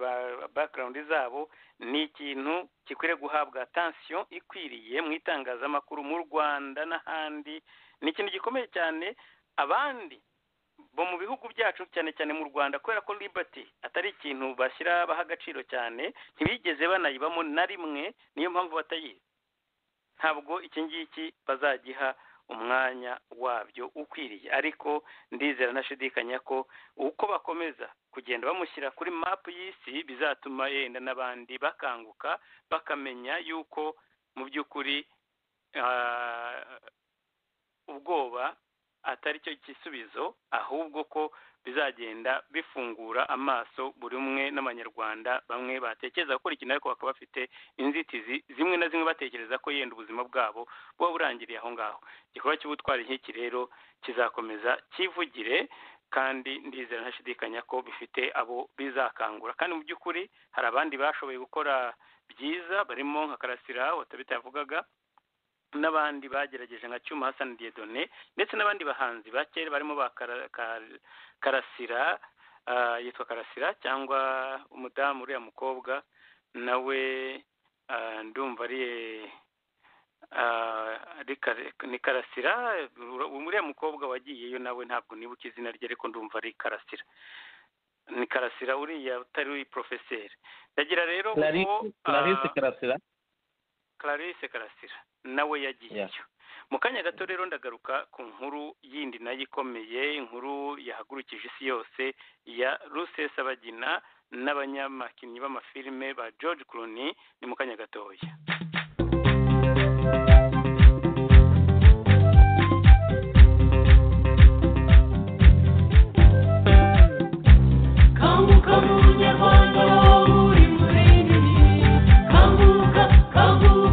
background zabo, ni ikintu gikwiriye guhabwa attention ikwiriye mu itangazamakuru mu Rwanda n'ahandi. Ni ikintu gikomeye cyane. Abandi bo mu bihugu byacu cyane cyane mu Rwanda, kubera ko liberty atari ikintu baha agaciro cyane, ntibigeze banayibamo na rimwe, niyo mpamvu batayizi. Ntabwo iki ngiki bazagiha umwanya wabyo ukwiriye, ariko ndizera ntashidikanya ko uko bakomeza kugenda bamushyira kuri map y'isi bizatuma yenda n'abandi bakanguka bakamenya yuko mu by'ukuri ubwoba atari cyo gisubizo, ahubwo ko bizagenda bifungura amaso buri umwe n'abanyarwanda bamwe batekereza gukora ikintu ariko bakaba bafite inzitizi zimwe na zimwe, batekereza ko yenda ubuzima bwabo buba burangiriye aho ngaho. Igikorwa cy'ubutwari nk'iki rero kizakomeza kivugire, kandi ndizera ntashidikanya ko bifite abo bizakangura. Kandi mu by'ukuri hari abandi bashoboye gukora byiza, barimo nka Karasira watabitavugaga, n'abandi bagerageje nka Cyuma Hassan Dieudonné, ndetse n'abandi bahanzi bakera barimo ba Karasira, yitwa Karasira cyangwa umudamu uriya mukobwa nawe ndumva ni Karasira, uriya mukobwa wagiyeyo nawe ntabwo nibuka izina rye, ariko ndumva ari Karasira. Ni Karasira uriya utari professeur. Ndagira rero Clarisse Karasira nawe yagiyeyo. Mu kanya gato rero ndagaruka ku nkuru yindi nayo ikomeye, inkuru yahagurukije isi yose ya Rusesabagina n'abanyamakinnyi b'amafilime ba George Clooney. Ni mu kanya gatoya. Kanguka, kanguka,